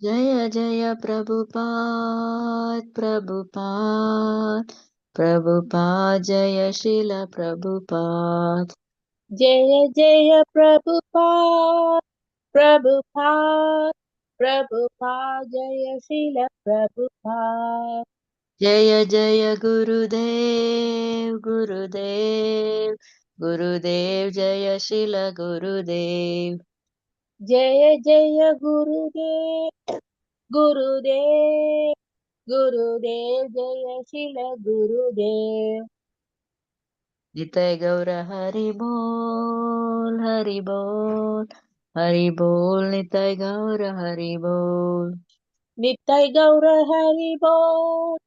Speaker 3: Jaya Jaya Prabhupada, Prabhupada, Prabhupada, Jaya Srila Prabhupada.
Speaker 2: Jaya Jaya Prabhupada, Prabhupada, Prabhupada, Jaya Srila Prabhupada.
Speaker 3: Jaya Jaya Gurudev, Gurudev, Gurudev, Jaya Srila Gurudev.
Speaker 2: Jaya Jaya Gurudev, Gurudev, Gurudev, Jaya Srila Gurudev.
Speaker 3: Nitai Gaura Hari Bol, Hari Bol, Hari Bol, Nitai Gaura Hari Bol.
Speaker 2: Nittai Gaura Hari Bol,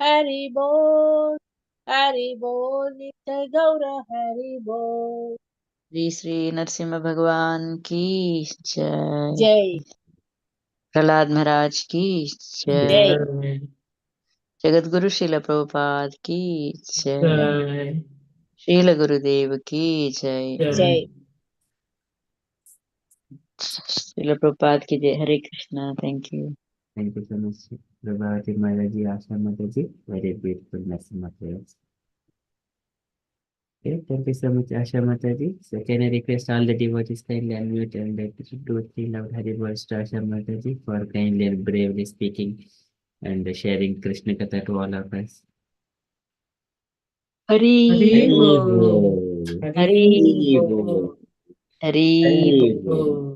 Speaker 2: Hari Bol, Hari Bol, Nitya Gaura, Hari Bol.
Speaker 3: Shri Shri Narsimha Bhagwan ki jai.
Speaker 2: Jai,
Speaker 3: Prahlad Maharaj ki jai.
Speaker 2: Jai,
Speaker 3: Jagat Guru Srila Prabhupada ki jai.
Speaker 4: Jai.
Speaker 3: Srila Gurudev ki jai.
Speaker 2: Jai.
Speaker 3: Srila Prabhupada ki jai. Hare Krishna. Thank you.
Speaker 1: Thank you so much, Prabhavati Mataji, Asha Mataji. Very beautiful message materials. Okay, thank you so much, Asha Mataji. So can I request all the devotees kindly unmute and like to do three loud Hari Bols to Asha Mataji for kindly and bravely speaking and sharing Krishna Katha to all of us.
Speaker 3: Hari
Speaker 4: Hari
Speaker 3: Bol.
Speaker 4: Bol.
Speaker 3: Hari
Speaker 4: Hari
Speaker 3: Bol.
Speaker 4: Bol.
Speaker 3: Hari Bol.
Speaker 4: Bol.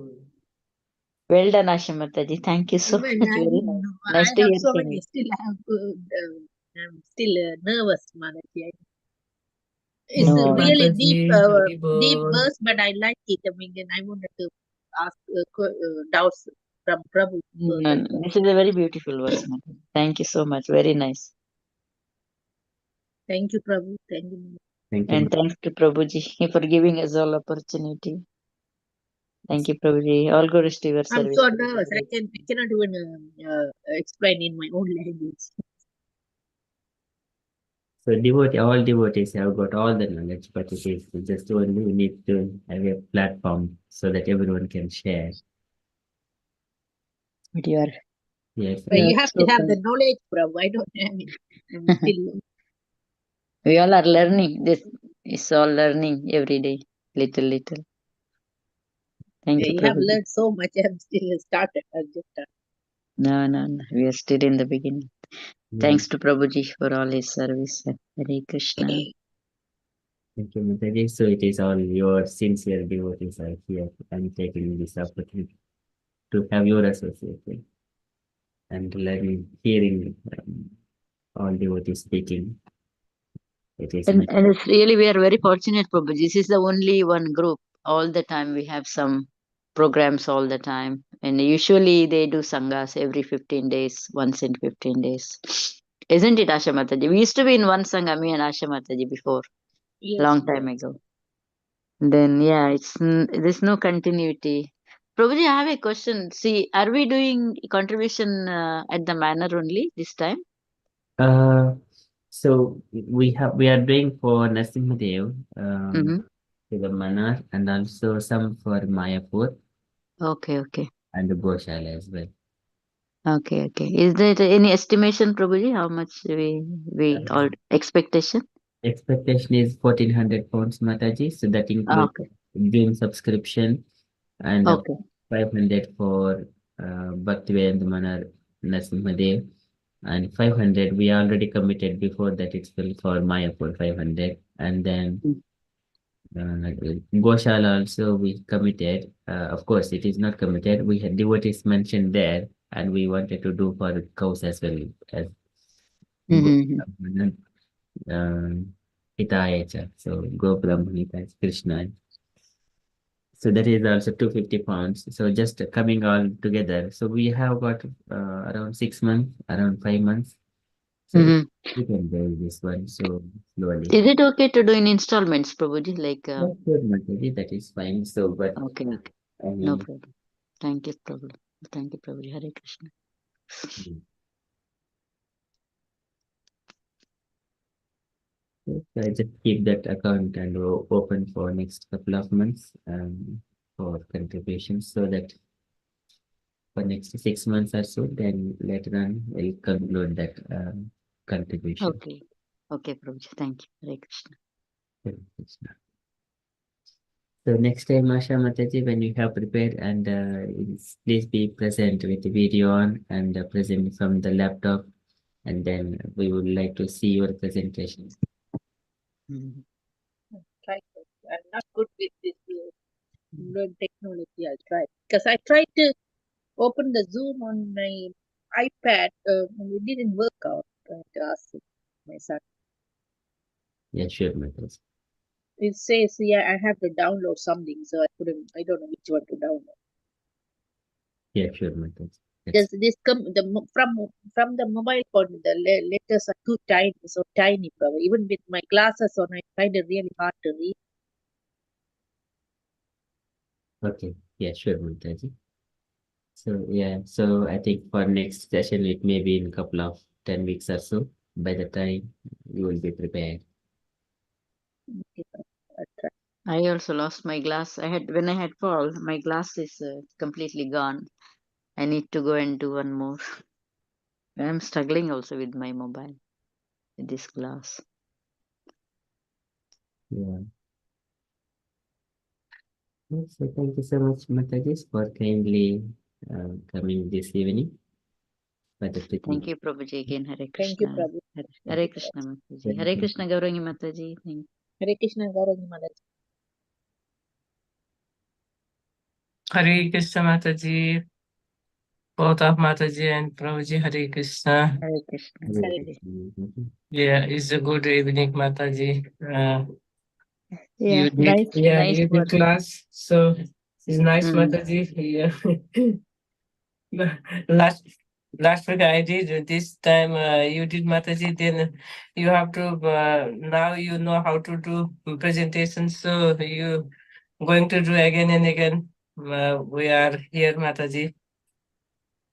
Speaker 3: Well done, Asha Mataji. Thank you so
Speaker 2: Even
Speaker 3: much.
Speaker 2: I
Speaker 3: Very
Speaker 2: didn't
Speaker 3: nice.
Speaker 2: know.
Speaker 3: Nice
Speaker 2: I
Speaker 3: to
Speaker 2: have
Speaker 3: hear
Speaker 2: so
Speaker 3: from
Speaker 2: many.
Speaker 3: you.
Speaker 2: Still, I'm still nervous, Manaji. It's
Speaker 3: No
Speaker 2: a
Speaker 4: Thank you,
Speaker 3: worries.
Speaker 2: really deep,
Speaker 4: Mataji. Hari
Speaker 2: deep
Speaker 4: Bol.
Speaker 2: verse, but I like it. I mean, and I wanted to ask doubts from Prabhu. So
Speaker 3: No,
Speaker 2: that's
Speaker 3: no.
Speaker 2: why.
Speaker 3: This is a very beautiful verse, Mataji. Thank you so much. Very nice.
Speaker 2: Thank you, Prabhu. Thank you.
Speaker 1: Thank
Speaker 3: And
Speaker 1: you.
Speaker 3: thanks to Prabhuji for giving us all opportunity. Thank you, Prabhuji. All glories to your
Speaker 2: I'm
Speaker 3: service.
Speaker 2: so nervous. I cannot even explain in my own language.
Speaker 1: So all devotees have got all the knowledge, but it is just only we need to have a platform so that everyone can share.
Speaker 3: But you are
Speaker 1: Yes,
Speaker 2: But you have to
Speaker 3: so
Speaker 2: have the
Speaker 3: kind.
Speaker 2: knowledge, Prabhu. I don't have it. I'm still.
Speaker 3: We all are learning. This is all learning every day, little, little. Thank you,
Speaker 2: You have
Speaker 3: Prabhuji.
Speaker 2: learned so much. I'm still started. I just started.
Speaker 3: No, no, no. We are still in the beginning. Thanks to Prabhuji for all his service. Hare Krishna.
Speaker 1: thank you, Mataji. So it is all your sincere devotees are here and taking this opportunity to have your association and learning, hearing all devotees speaking. It is my
Speaker 3: And it's really, we are very fortunate, Prabhuji. This is the only one group. All the time we have some programs all the time. And usually they do sanghas every 15 days, once in 15 days. Isn't it, Asha Mataji? We used to be in one sangha, me and Asha Mataji before,
Speaker 2: Yes.
Speaker 3: long time ago. Then, yeah, there's no continuity. Prabhuji, I have a question. See, are we doing contribution at the manor only this time?
Speaker 1: so we are doing for Narasimhadev,
Speaker 3: Mm-hmm.
Speaker 1: to the Manar and also some for Mayapur
Speaker 3: Okay, okay.
Speaker 1: and the Goshala as well.
Speaker 3: Okay, okay. Is there any estimation, Prabhuji, how much we all expectation?
Speaker 1: Expectation is 1400 pounds, Mataji. So that includes
Speaker 3: Okay,
Speaker 1: June subscription and
Speaker 3: okay.
Speaker 1: 500 for Bhaktivedanta Manar Narasimhadev and 500 we already committed before that it's still for Mayapur 500 and then
Speaker 3: Mm.
Speaker 1: Goshala also we committed. Of course, it is not committed. We had devotees mentioned there, and we wanted to do for cows as well as
Speaker 3: Mm-hmm.
Speaker 1: Hitayecha. So Go Brahmanita is Krishna. So that is also 250 pounds. So just coming all together. So we have got around 6 months, around 5 months. So
Speaker 3: Mm-hmm.
Speaker 1: we can do this one so slowly.
Speaker 3: Is it okay to do in installments, Prabhuji? Like,
Speaker 1: Not sure, Mataji, that is fine. So, but
Speaker 3: okay, okay.
Speaker 1: I
Speaker 3: No
Speaker 1: mean,
Speaker 3: problem. Thank you, Prabhu. Thank you, Prabhuji. Hare Krishna.
Speaker 1: so I just keep that account and open for next couple of months for contributions so that for next 6 months or so, then later on we'll conclude that contribution.
Speaker 3: Okay. Okay, Prabhuji. Thank you. Hare Krishna.
Speaker 1: So next time, Asha Mataji, when you have prepared and please be present with the video on and present from the laptop, and then we would like to see your presentation.
Speaker 3: Mhm.
Speaker 2: Try to. I'm not good with this technology. I'll try because I tried to open the Zoom on my iPad. It didn't work out. I had to ask my son.
Speaker 1: Yeah, sure, Mataji.
Speaker 2: It says, yeah, I have to download something, so I couldn't. I don't know which one to download.
Speaker 1: Yeah, sure, Mataji.
Speaker 2: Because from the mobile phone, the letters are too tiny, so tiny, Prabhu. Even with my glasses on, I find it really hard to read.
Speaker 1: Okay, yeah, sure, Mataji. So yeah, so I think for next session it may be in a couple of 10 weeks or so. By the time you will be prepared.
Speaker 2: Okay, Prabhu. I'll try.
Speaker 3: I also lost my glass. When I had fall, my glass is completely gone. I need to go and do one more. I'm struggling also with my mobile, with this glass.
Speaker 1: Yeah. So thank you so much, Mataji, for kindly coming this evening. For the
Speaker 3: Thank you, Prabhuji, again. Hare
Speaker 2: Thank you,
Speaker 3: Krishna.
Speaker 2: Prabhu.
Speaker 3: Hare Krishna, Mataji. Hare Krishna, Gaurangi Mataji. Thank you.
Speaker 2: Hare Krishna, Gaurav Maharaj.
Speaker 4: Hare Krishna Mataji, both of Mataji and Prabhuji, Hare Krishna.
Speaker 3: Hare Krishna.
Speaker 2: Hare
Speaker 3: Mataji.
Speaker 4: Yeah, it's a good evening, Mataji.
Speaker 3: Yeah,
Speaker 4: You did,
Speaker 3: nice
Speaker 4: you
Speaker 3: work.
Speaker 4: did class, so it's nice,
Speaker 3: Mm.
Speaker 4: Mataji. Yeah. Last week I did. This time you did, Mataji. Then you have to. Now you know how to do presentations, so you going to do again and again. We are here, Mataji.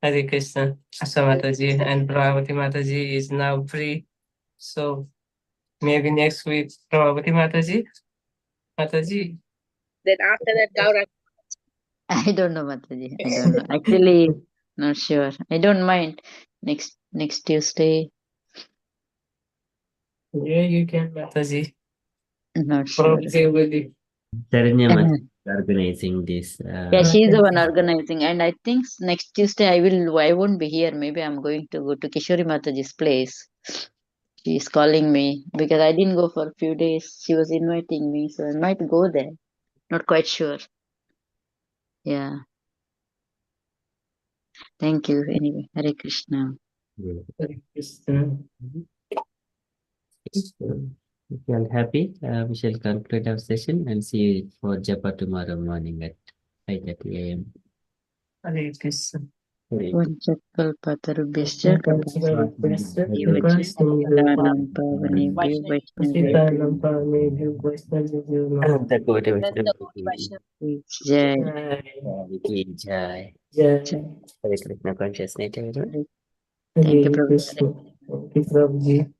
Speaker 4: Hare Krishna. Asha Mataji and Bhagavati Mataji is now free. So maybe next week, Bhagavati Mataji. Mataji.
Speaker 2: Then after that, Gaurav.
Speaker 3: I don't know, Mataji. I don't know. Actually, not sure. I don't mind. Next Tuesday.
Speaker 4: Yeah, you can, Mataji.
Speaker 3: Not sure.
Speaker 4: Probably.
Speaker 1: Taranya Mataji is organizing this.
Speaker 3: Yeah, she's the one organizing, and I think next Tuesday I won't be here. Maybe I'm going to go to Kishori Mataji's place. She's calling me because I didn't go for a few days. She was inviting me, so I might go there. Not quite sure. Yeah. Thank you. Anyway, Hare Krishna.
Speaker 4: Hare Krishna.
Speaker 1: So, if you are happy, we shall conclude our session and see you for Japa tomorrow morning at 5:30 a.m.
Speaker 4: Hare Krishna.
Speaker 3: Vanchakalpatarubhyascha
Speaker 4: Krishna,
Speaker 3: कृपयावच पतितानां पावनेभ्यो वैष्णवेभ्यो
Speaker 1: Ananta Koti
Speaker 2: Ananta
Speaker 1: Vaishnava
Speaker 2: Koti
Speaker 1: Ki
Speaker 2: Vaishnava.
Speaker 3: जय
Speaker 1: Ki Jai.
Speaker 3: जय
Speaker 1: Hare Krishna consciousness, everyone.
Speaker 3: Thank you, Prabhu.
Speaker 4: Krishna. Thank you, Prabhuji.